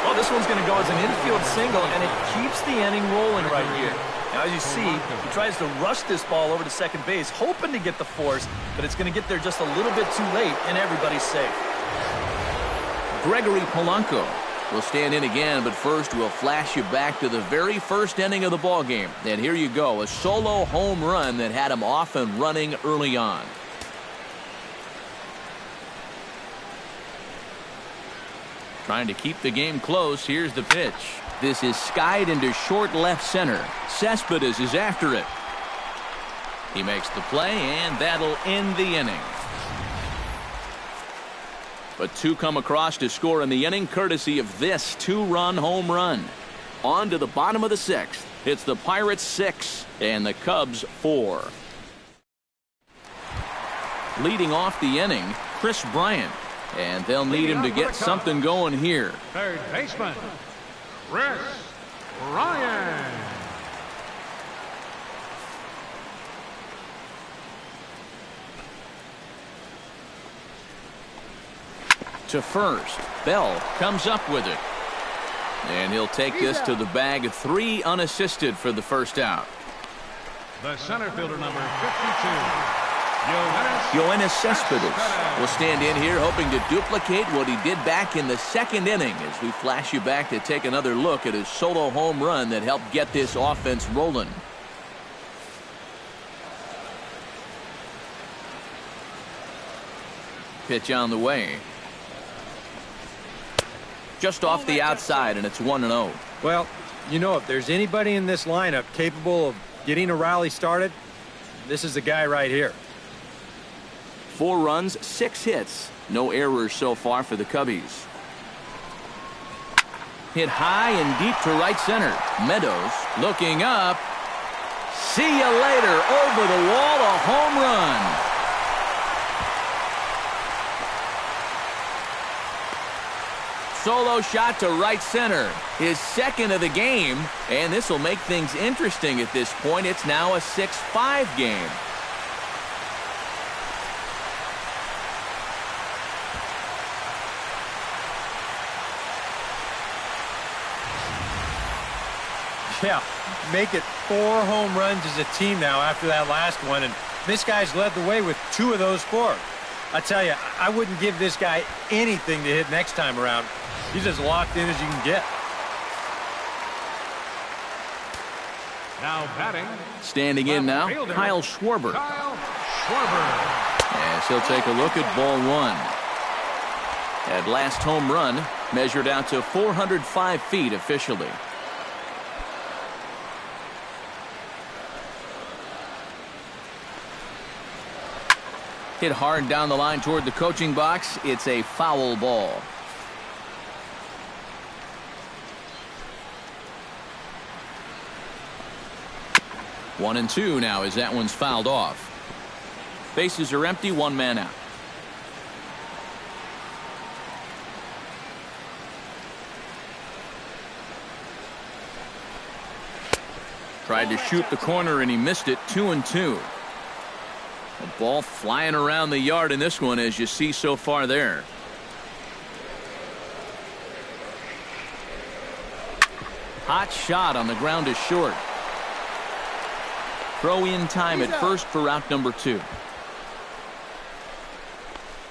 Well, this one's going to go as an infield single, and it keeps the inning rolling right here. Now, as you see, he tries to rush this ball over to second base, hoping to get the force, but it's going to get there just a little bit too late, and everybody's safe. Gregory Polanco will stand in again, but first we'll flash you back to the very first inning of the ball game. And here you go, a solo home run that had him off and running early on. Trying to keep the game close. Here's the pitch. This is skied into short left center. Cespedes is after it. He makes the play, and that'll end the inning. But 2 come across to score in the inning, courtesy of this 2-run home run. On to the bottom of the 6th. It's the Pirates 6 and the Cubs 4. Leading off the inning, Chris Bryant. And they'll need him to get something going here. Third baseman, Chris Bryant. To first, Bell comes up with it. And he'll take this to the bag, 3 unassisted for the first out. The center fielder, number 52. Yoenis Cespedes will stand in here hoping to duplicate what he did back in the second inning as we flash you back to take another look at his solo home run that helped get this offense rolling. Pitch on the way. Just off the outside, and it's 1-0. Well, you know, if there's anybody in this lineup capable of getting a rally started, this is the guy right here. 4 runs, 6 hits. No errors so far for the Cubbies. Hit high and deep to right center. Meadows looking up. See you later. Over the wall, a home run. Solo shot to right center. His second of the game. And this will make things interesting at this point. It's now a 6-5 game. Yeah, make it 4 home runs as a team now after that last one, and this guy's led the way with 2 of those 4. I tell you, I wouldn't give this guy anything to hit next time around. He's as locked in as you can get. Now batting. Standing in now, Kyle Schwarber. Kyle Schwarber. As he'll take a look at ball 1. That last home run measured out to 405 feet officially. Hit hard down the line toward the coaching box. It's a foul ball. One and 2 now as that one's fouled off. Bases are empty, 1 man out. Tried to shoot the corner and he missed it. 2 and 2. A ball flying around the yard in this one, as you see so far there. Hot shot on the ground is short. Throw in time at first for out number 2.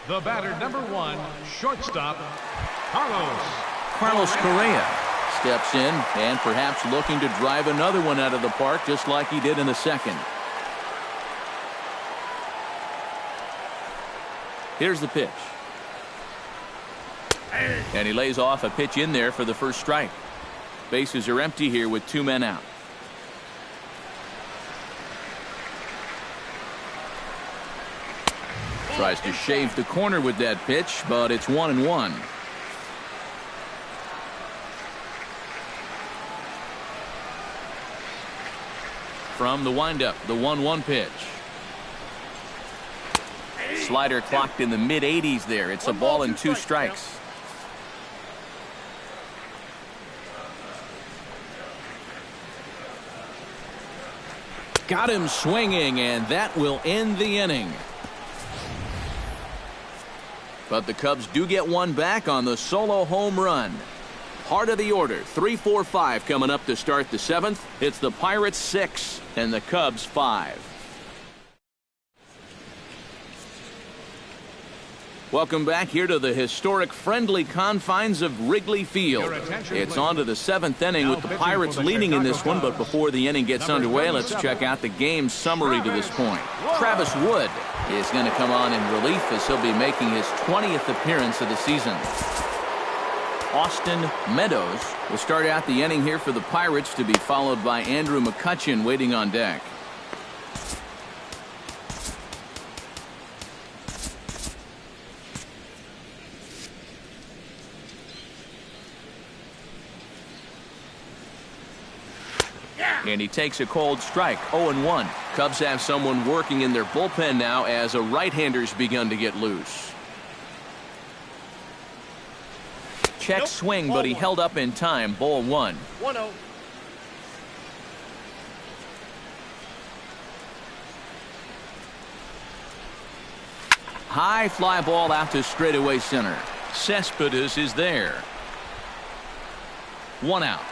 The batter, number 1, shortstop, Carlos Correa steps in and perhaps looking to drive another one out of the park just like he did in the second. Here's the pitch. And he lays off a pitch in there for the first strike. Bases are empty here with 2 men out. Tries to shave the corner with that pitch, but it's 1-1. From the windup, the 1-1 pitch. Slider clocked in the mid-80s there. It's a ball and 2 strikes. Got him swinging, and that will end the inning. But the Cubs do get one back on the solo home run. Part of the order, 3-4-5 coming up to start the 7th. It's the Pirates 6 and the Cubs 5. Welcome back here to the historic friendly confines of Wrigley Field. It's on to the 7th inning with the Pirates leading in this one, but before the inning gets underway, let's check out the game summary to this point. Travis Wood is going to come on in relief as he'll be making his 20th appearance of the season. Austin Meadows will start out the inning here for the Pirates, to be followed by Andrew McCutchen waiting on deck. And he takes a cold strike, 0-1. Cubs have someone working in their bullpen now as a right-hander's begun to get loose. Check swing, but he held up in time. Ball 1. 1-0. High fly ball out to straightaway center. Cespedes is there. 1 out.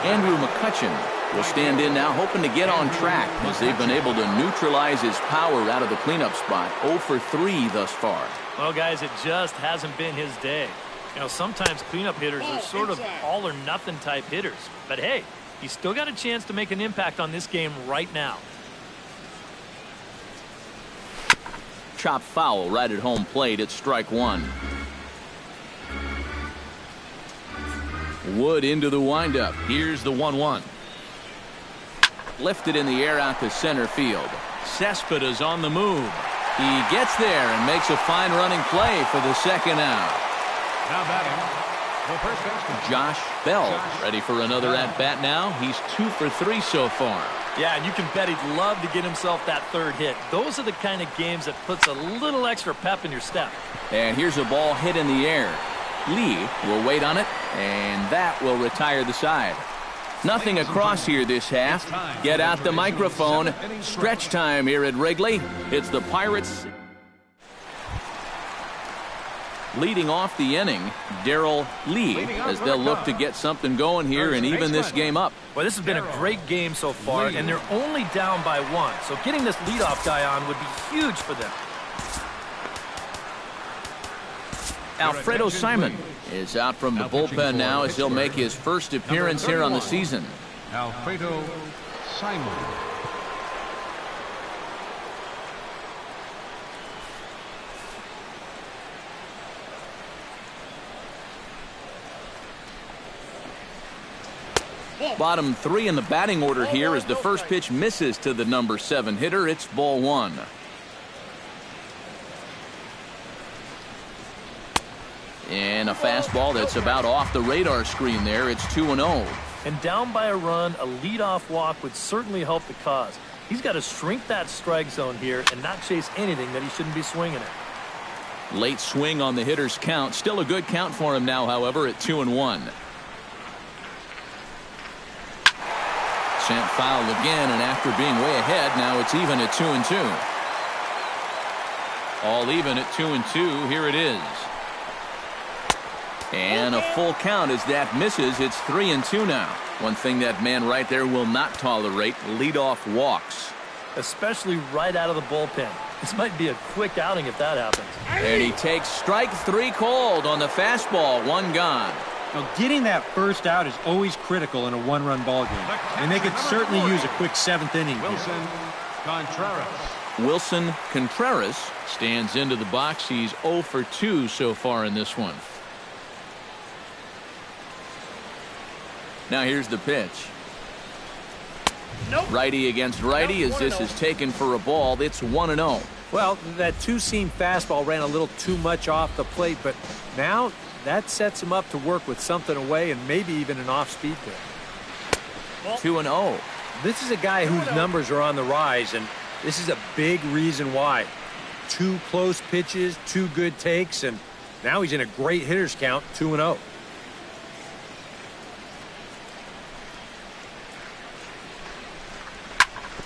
Andrew McCutchen will stand in now, hoping to get on track as they've been able to neutralize his power out of the cleanup spot. 0 for 3 thus far. Well, guys, it just hasn't been his day. You know, sometimes cleanup hitters are sort of all or nothing type hitters. But hey, he's still got a chance to make an impact on this game right now. Chop foul right at home plate. It's strike 1. Wood into the windup. Here's the 1-1. Lifted in the air out to center field. Cespedes on the move. He gets there and makes a fine running play for the second out. Now batting, the first baseman, Josh Bell ready for another at-bat now. He's 2 for 3 so far. Yeah, and you can bet he'd love to get himself that third hit. Those are the kind of games that puts a little extra pep in your step. And here's a ball hit in the air. Lee will wait on it, and that will retire the side. Nothing across here this half. Get out the microphone. Stretch time here at Wrigley. It's the Pirates. Leading off the inning, Darrell Lee, as they'll look to get something going here and even this game up. Well, this has been a great game so far, and they're only down by 1. So getting this leadoff guy on would be huge for them. Alfredo Simon is out from the bullpen now as he'll make his first appearance here on the season. Alfredo Simon. Bottom 3 in the batting order here as the first pitch misses to the number 7 hitter. It's ball 1. And a fastball that's about off the radar screen there. It's 2-0. And down by a run, a leadoff walk would certainly help the cause. He's got to shrink that strike zone here and not chase anything that he shouldn't be swinging at. Late swing on the hitter's count. Still a good count for him now, however, at 2-1. Sent foul again, and after being way ahead, now it's even at 2-2. All even at 2-2. Here it is. And a full count as that misses. It's 3-2 now. One thing that man right there will not tolerate, leadoff walks. Especially right out of the bullpen. This might be a quick outing if that happens. And he takes strike 3 called on the fastball. 1 gone. Now, getting that first out is always critical in a one-run ball game, and they could certainly use a quick 7th inning here. Wilson Contreras. Wilson Contreras stands into the box. He's 0 for 2 so far in this one. Now here's the pitch. Nope. Righty against righty as this is taken for a ball. It's 1-0. Well, that two-seam fastball ran a little too much off the plate, but now that sets him up to work with something away and maybe even an off-speed pitch. 2-0. This is a guy whose numbers are on the rise, and this is a big reason why. 2 close pitches, 2 good takes, and now he's in a great hitter's count, 2-0.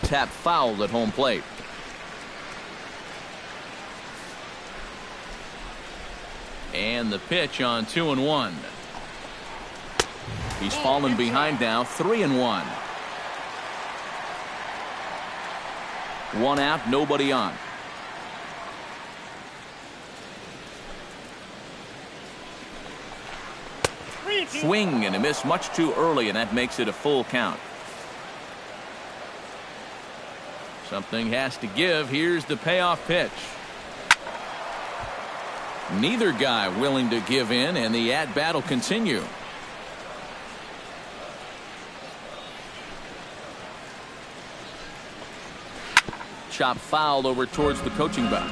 Tap fouled at home plate. And the pitch on 2-1. He's fallen behind now, 3-1. 1 out, nobody on. Swing and a miss much too early, and that makes it a full count. Something has to give. Here's the payoff pitch. Neither guy willing to give in, and the at-bat will continue. Chop fouled over towards the coaching box.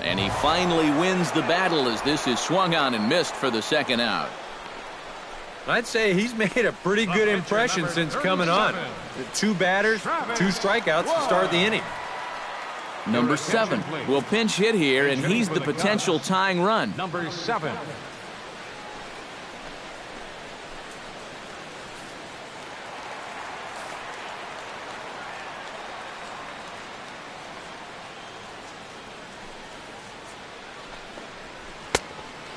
And he finally wins the battle as this is swung on and missed for the second out. I'd say he's made a pretty good impression since coming on. 2 batters, 2 strikeouts to start the inning. Number 7 will pinch hit here, and he's the potential tying run. Number 7.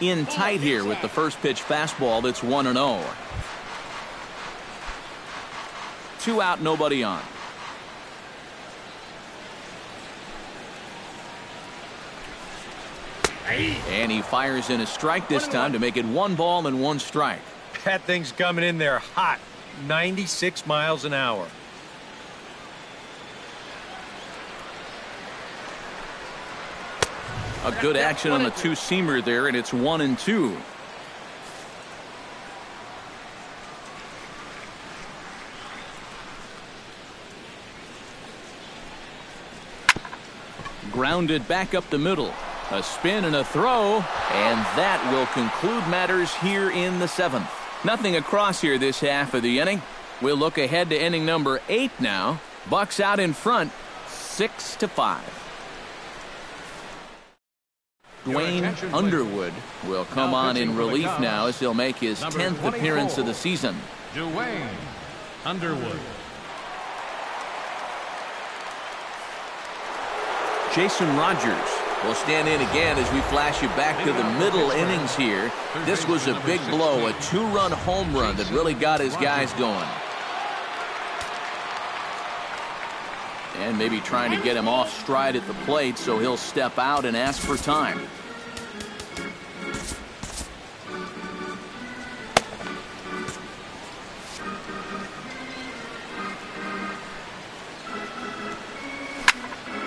In tight here with the first pitch fastball. That's 1-0. 2 out, nobody on. And he fires in a strike this time to make it 1 ball and 1 strike. That thing's coming in there hot, 96 miles an hour. A good action on the 2-seamer there, and it's 1-2. Grounded back up the middle. A spin and a throw, and that will conclude matters here in the 7th. Nothing across here this half of the inning. We'll look ahead to inning number 8 now. Bucks out in front, 6-5. Dwayne Underwood will come on in relief now as he'll make his 10th appearance of the season. Dwayne Underwood. Jason Rogers will stand in again as we flash you back to the middle innings here. This was a big blow, a 2-run home run that really got his guys going. And maybe trying to get him off stride at the plate, so he'll step out and ask for time.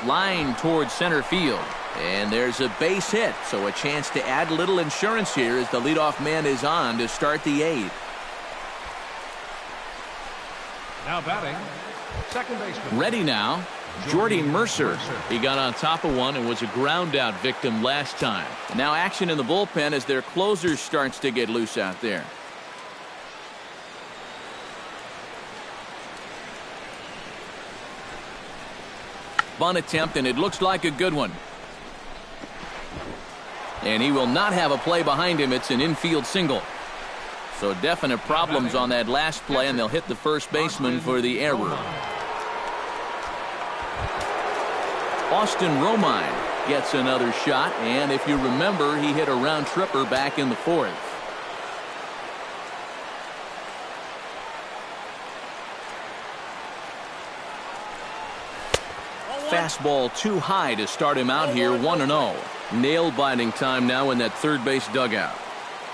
Line towards center field. And there's a base hit, so a chance to add a little insurance here as the leadoff man is on to start the 8th. Now batting, second baseman. Ready now, Jordy Mercer. He got on top of one and was a ground out victim last time. Now action in the bullpen as their closer starts to get loose out there. Bunt attempt, and it looks like a good one. And he will not have a play behind him. It's an infield single. So definite problems on that last play, and they'll hit the first baseman for the error. Austin Romine gets another shot, and if you remember, he hit a round tripper back in the 4th. Fastball too high to start him out here, 1-0. Nail-biting time now in that third base dugout.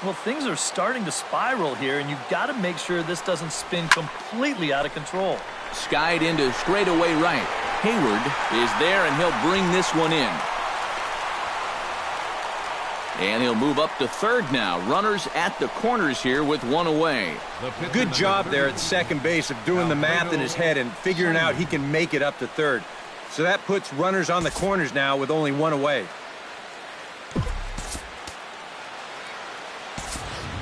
Well, things are starting to spiral here, and you've got to make sure this doesn't spin completely out of control. Skied into straightaway right. Hayward is there, and he'll bring this one in. And he'll move up to third now. Runners at the corners here with one away. Good job there at second base of doing the math in his head and figuring out he can make it up to third. So that puts runners on the corners now with only one away.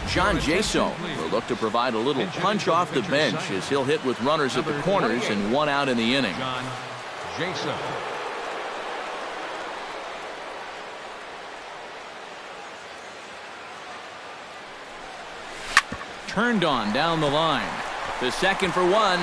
John Jaso will look to provide a little punch off the bench as he'll hit with runners at the corners and one out in the inning. John Jaso. Turned on down the line. To second for one.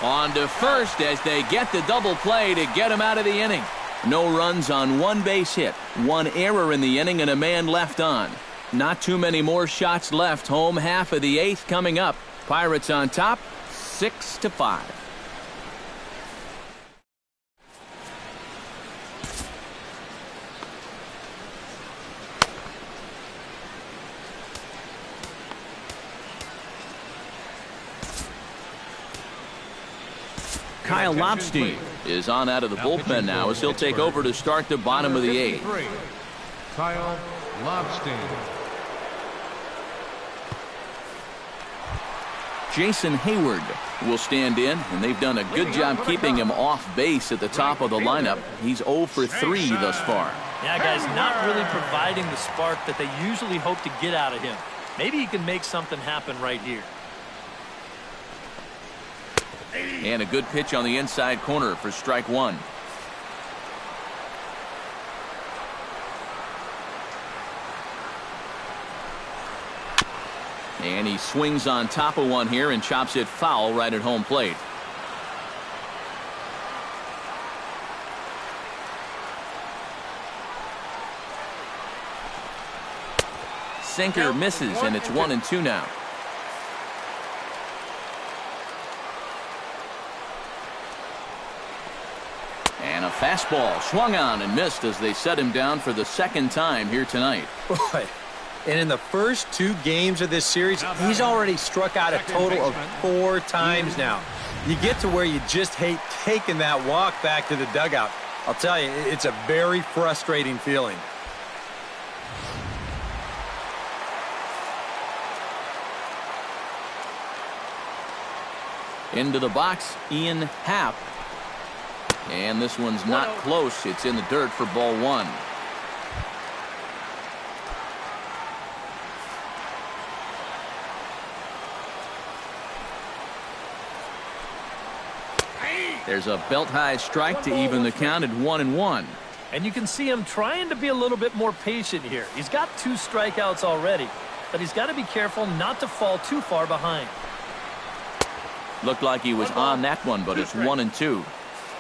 On to first as they get the double play to get him out of the inning. No runs on one base hit, one error in the inning, and a man left on. Not too many more shots left. Home half of the eighth coming up. Pirates on top, 6-5. Kyle Lobstein is on out of the bullpen now as he'll take over to start the bottom of the eighth. Kyle Lobstein. Jason Hayward will stand in, and they've done a good job keeping him off base at the top of the lineup. He's 0 for 3 thus far. Yeah, guys, not really providing the spark that they usually hope to get out of him. Maybe he can make something happen right here. And a good pitch on the inside corner for strike one. And he swings on top of one here and chops it foul right at home plate. Sinker misses, and it's 1-2 now. And a fastball swung on and missed as they set him down for the second time here tonight. Boy. And in the first 2 games of this series, he's already struck out a total of 4 times now. You get to where you just hate taking that walk back to the dugout. I'll tell you, it's a very frustrating feeling. Into the box, Ian Happ. And this one's not close. It's in the dirt for ball one. There's a belt-high strike to even the count at 1-1. And you can see him trying to be a little bit more patient here. He's got 2 strikeouts already, but he's got to be careful not to fall too far behind. Looked like he was on that one, but it's 1-2.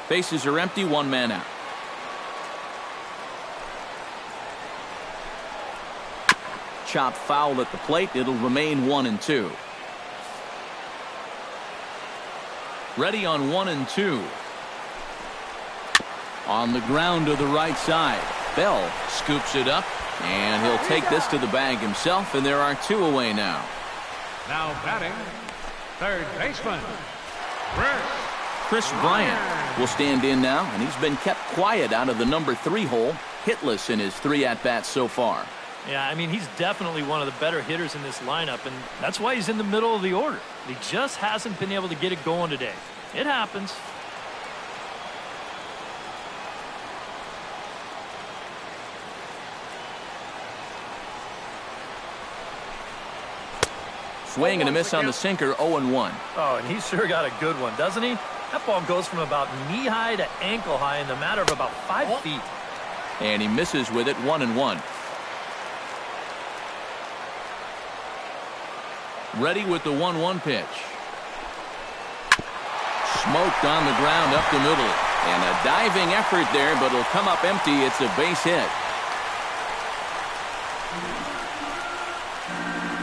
Bases are empty, 1 man out. Chop foul at the plate. It'll remain 1-2. Ready on 1-2. On the ground to the right side. Bell scoops it up, and he'll take this to the bag himself, and there are 2 away now. Now batting, third baseman, Chris Bryant will stand in now, and he's been kept quiet out of the number 3 hole, hitless in his 3 at-bats so far. Yeah, I mean, he's definitely one of the better hitters in this lineup, and that's why he's in the middle of the order. He just hasn't been able to get it going today. It happens. Swing and a miss on the sinker, 0-1. Oh, and he sure got a good one, doesn't he? That ball goes from about knee-high to ankle-high in the matter of about 5 feet. And he misses with it, 1-1. Ready with the 1-1 pitch. Smoked on the ground up the middle. And a diving effort there, but it'll come up empty. It's a base hit.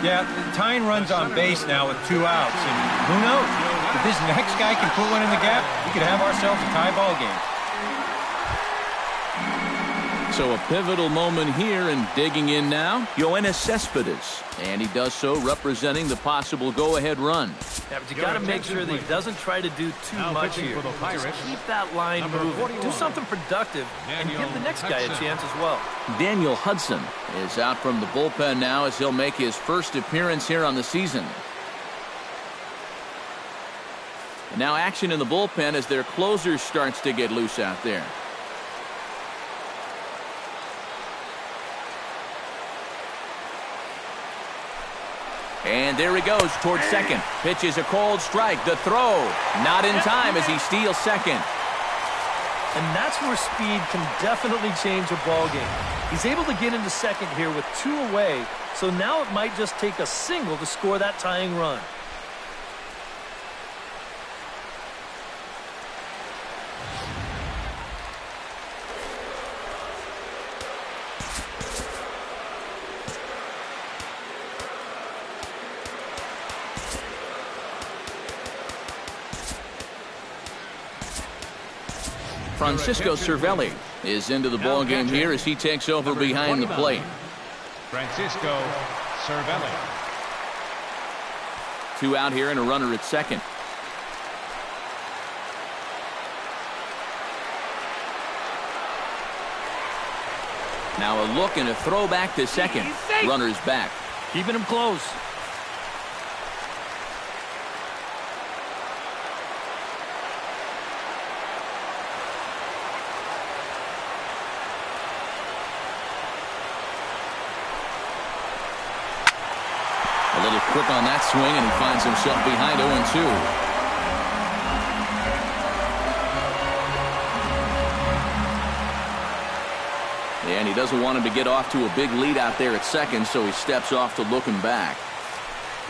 Yeah, tying runs on base now with 2 outs. And who knows? If this next guy can put one in the gap, we could have ourselves a tie ball game. So a pivotal moment here, and digging in now, Yoenis Cespedes. And he does so representing the possible go-ahead run. Yeah, but you got to make sure that he doesn't try to do too much here. Just keep that line moving. Do something productive and give the next guy a chance as well. Daniel Hudson is out from the bullpen now as he'll make his first appearance here on the season. And now action in the bullpen as their closer starts to get loose out there. And there he goes towards second. Pitch is a cold strike. The throw not in time as he steals second. And that's where speed can definitely change a ball game. He's able to get into second here with 2 away, so now it might just take a single to score that tying run. Francisco Cervelli is into the ball game here as he takes over behind the plate. Francisco Cervelli. 2 out here and a runner at second. Now a look and a throw back to second. Runner's back. Keeping him close. A little quick on that swing, and he finds himself behind 0-2. And he doesn't want him to get off to a big lead out there at second, so he steps off to look him back.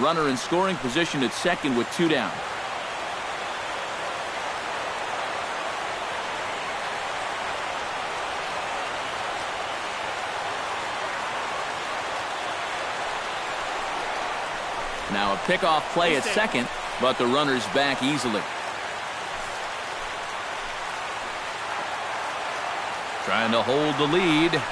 Runner in scoring position at second with 2 down. Now a pickoff play at second, but the runner's back easily. Trying to hold the lead.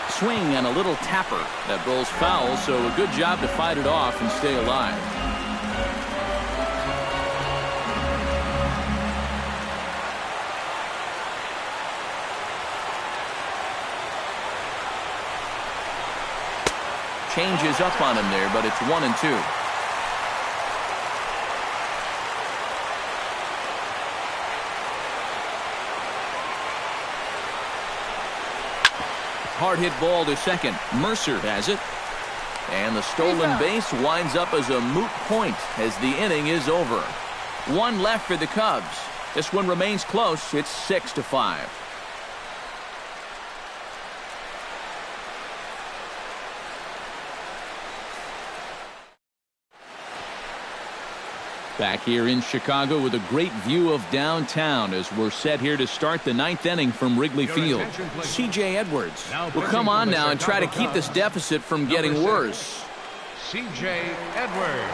Swing and a little tapper that rolls foul, so a good job to fight it off and stay alive. Changes up on him there, but it's 1-2. Hard hit ball to second. Mercer has it. And the stolen base winds up as a moot point as the inning is over. 1 left for the Cubs. This one remains close. It's 6-5. Back here in Chicago with a great view of downtown as we're set here to start the 9th inning from Wrigley Field. C.J. Edwards will come on now and try to keep this deficit from getting worse. C.J. Edwards.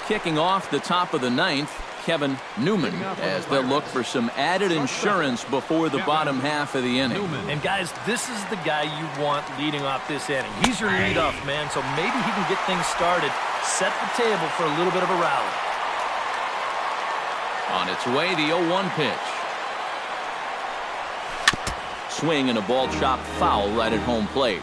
Kicking off the top of the 9th, Kevin Newman, as they'll look for some added insurance before the bottom half of the inning. And guys, this is the guy you want leading off this inning. He's your leadoff man, so maybe he can get things started, set the table for a little bit of a rally. On its way, the 0-1 pitch. Swing and a ball chopped foul right at home plate.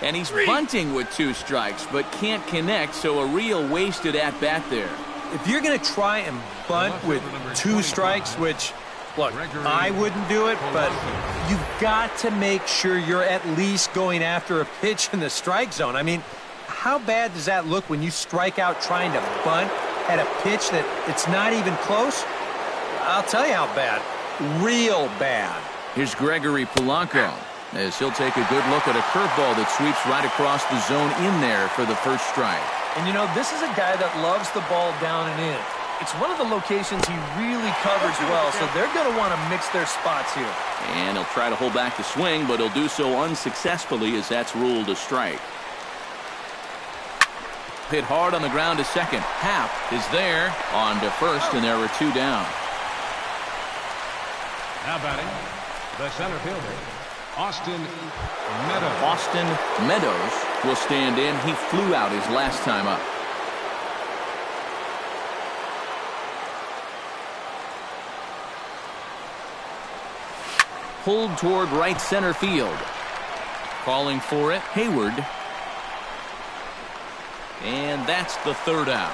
And he's bunting with 2 strikes, but can't connect, so a real wasted at-bat there. If you're going to try and bunt with 2 strikes, which, look, I wouldn't do it, but you've got to make sure you're at least going after a pitch in the strike zone. I mean, how bad does that look when you strike out trying to bunt at a pitch that it's not even close? I'll tell you how bad. Real bad. Here's Gregory Polanco as he'll take a good look at a curveball that sweeps right across the zone in there for the first strike. And you know, this is a guy that loves the ball down and in. It's one of the locations he really covers well, so they're going to want to mix their spots here. And he'll try to hold back the swing, but he'll do so unsuccessfully as that's ruled a strike. hit hard on the ground to second. Happ is there on to first, and there are 2 down. Now batting, the center fielder, Austin Meadows. Austin Meadows will stand in. He flew out his last time up. Pulled toward right center field. Calling for it, Hayward. And that's the 3rd out.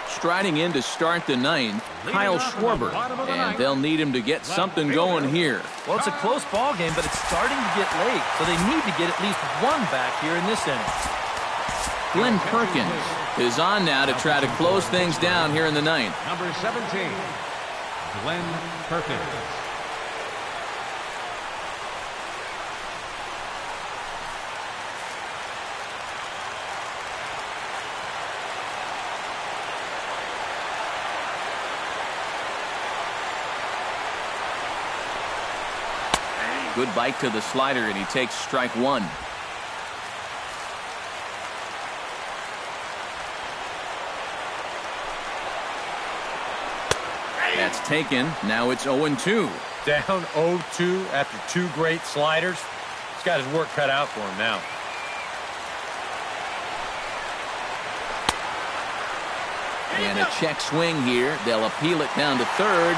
Striding in to start the 9th, Kyle Schwarber. And they'll need him to get something going here. Well, it's a close ball game, but it's starting to get late, so they need to get at least 1 back here in this inning. Glenn Perkins is on now to try to close things down here in the 9th. Number 17, Glenn Perkins. Good bite to the slider, and he takes strike 1. That's taken. Now it's 0-2. Down 0-2 after 2 great sliders. He's got his work cut out for him now. And a check swing here. They'll appeal it down to 3rd.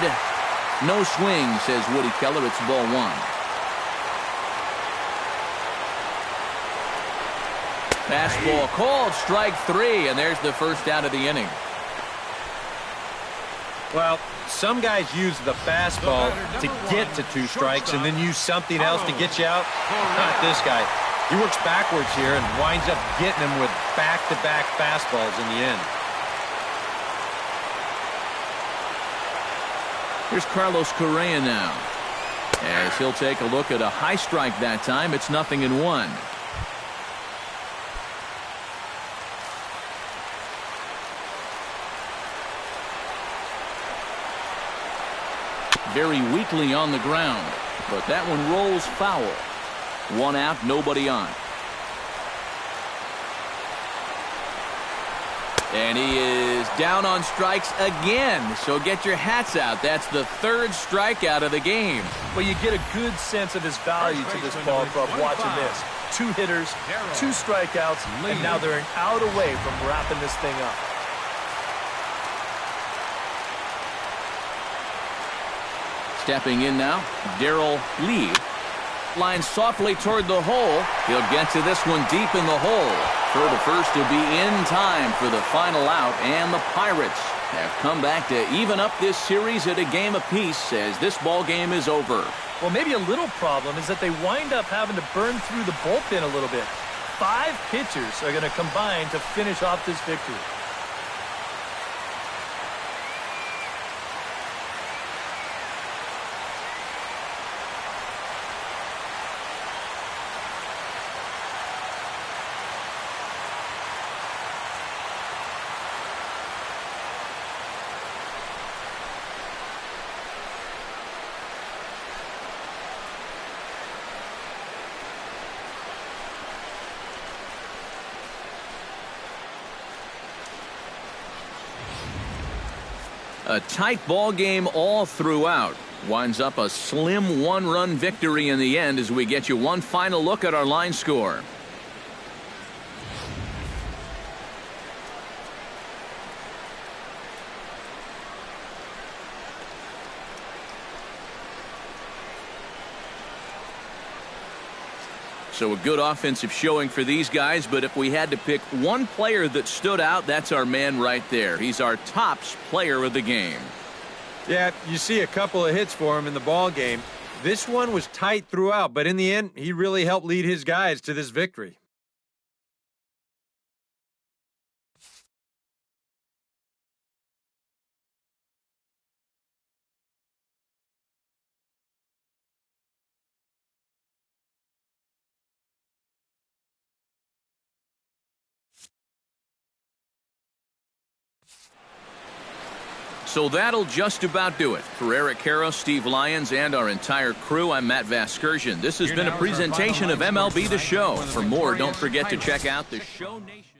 No swing, says Woody Keller. It's ball 1. Fastball called, strike 3, and there's the 1st out of the inning. Well, some guys use the fastball to get to 2 strikes and then use something else to get you out. Not this guy. He works backwards here and winds up getting them with back-to-back fastballs in the end. Here's Carlos Correa now. As he'll take a look at a high strike that time. It's 0-1. Very weakly on the ground, but that one rolls foul. 1 out, nobody on. And he is down on strikes again, so get your hats out. That's the 3rd strikeout of the game. Well, you get a good sense of his value to this ball club watching this. 2 hitters, 2 strikeouts, and now they're an out away from wrapping this thing up. Stepping in now, Darrell Lee. Lines softly toward the hole. He'll get to this one deep in the hole. Throw to first to be in time for the final out, and the Pirates have come back to even up this series at a game apiece as this ball game is over. Well, maybe a little problem is that they wind up having to burn through the bullpen a little bit. 5 pitchers are going to combine to finish off this victory. A tight ball game all throughout. Winds up a slim 1-run victory in the end as we get you one final look at our line score. So a good offensive showing for these guys, but if we had to pick one player that stood out, that's our man right there. He's our tops player of the game. Yeah, you see a couple of hits for him in the ball game. This one was tight throughout, but in the end, he really helped lead his guys to this victory. So that'll just about do it. For Eric Karros, Steve Lyons, and our entire crew, I'm Matt Vasgersian. This has been a presentation of MLB The Show. For more, don't forget to check out the Show Nation.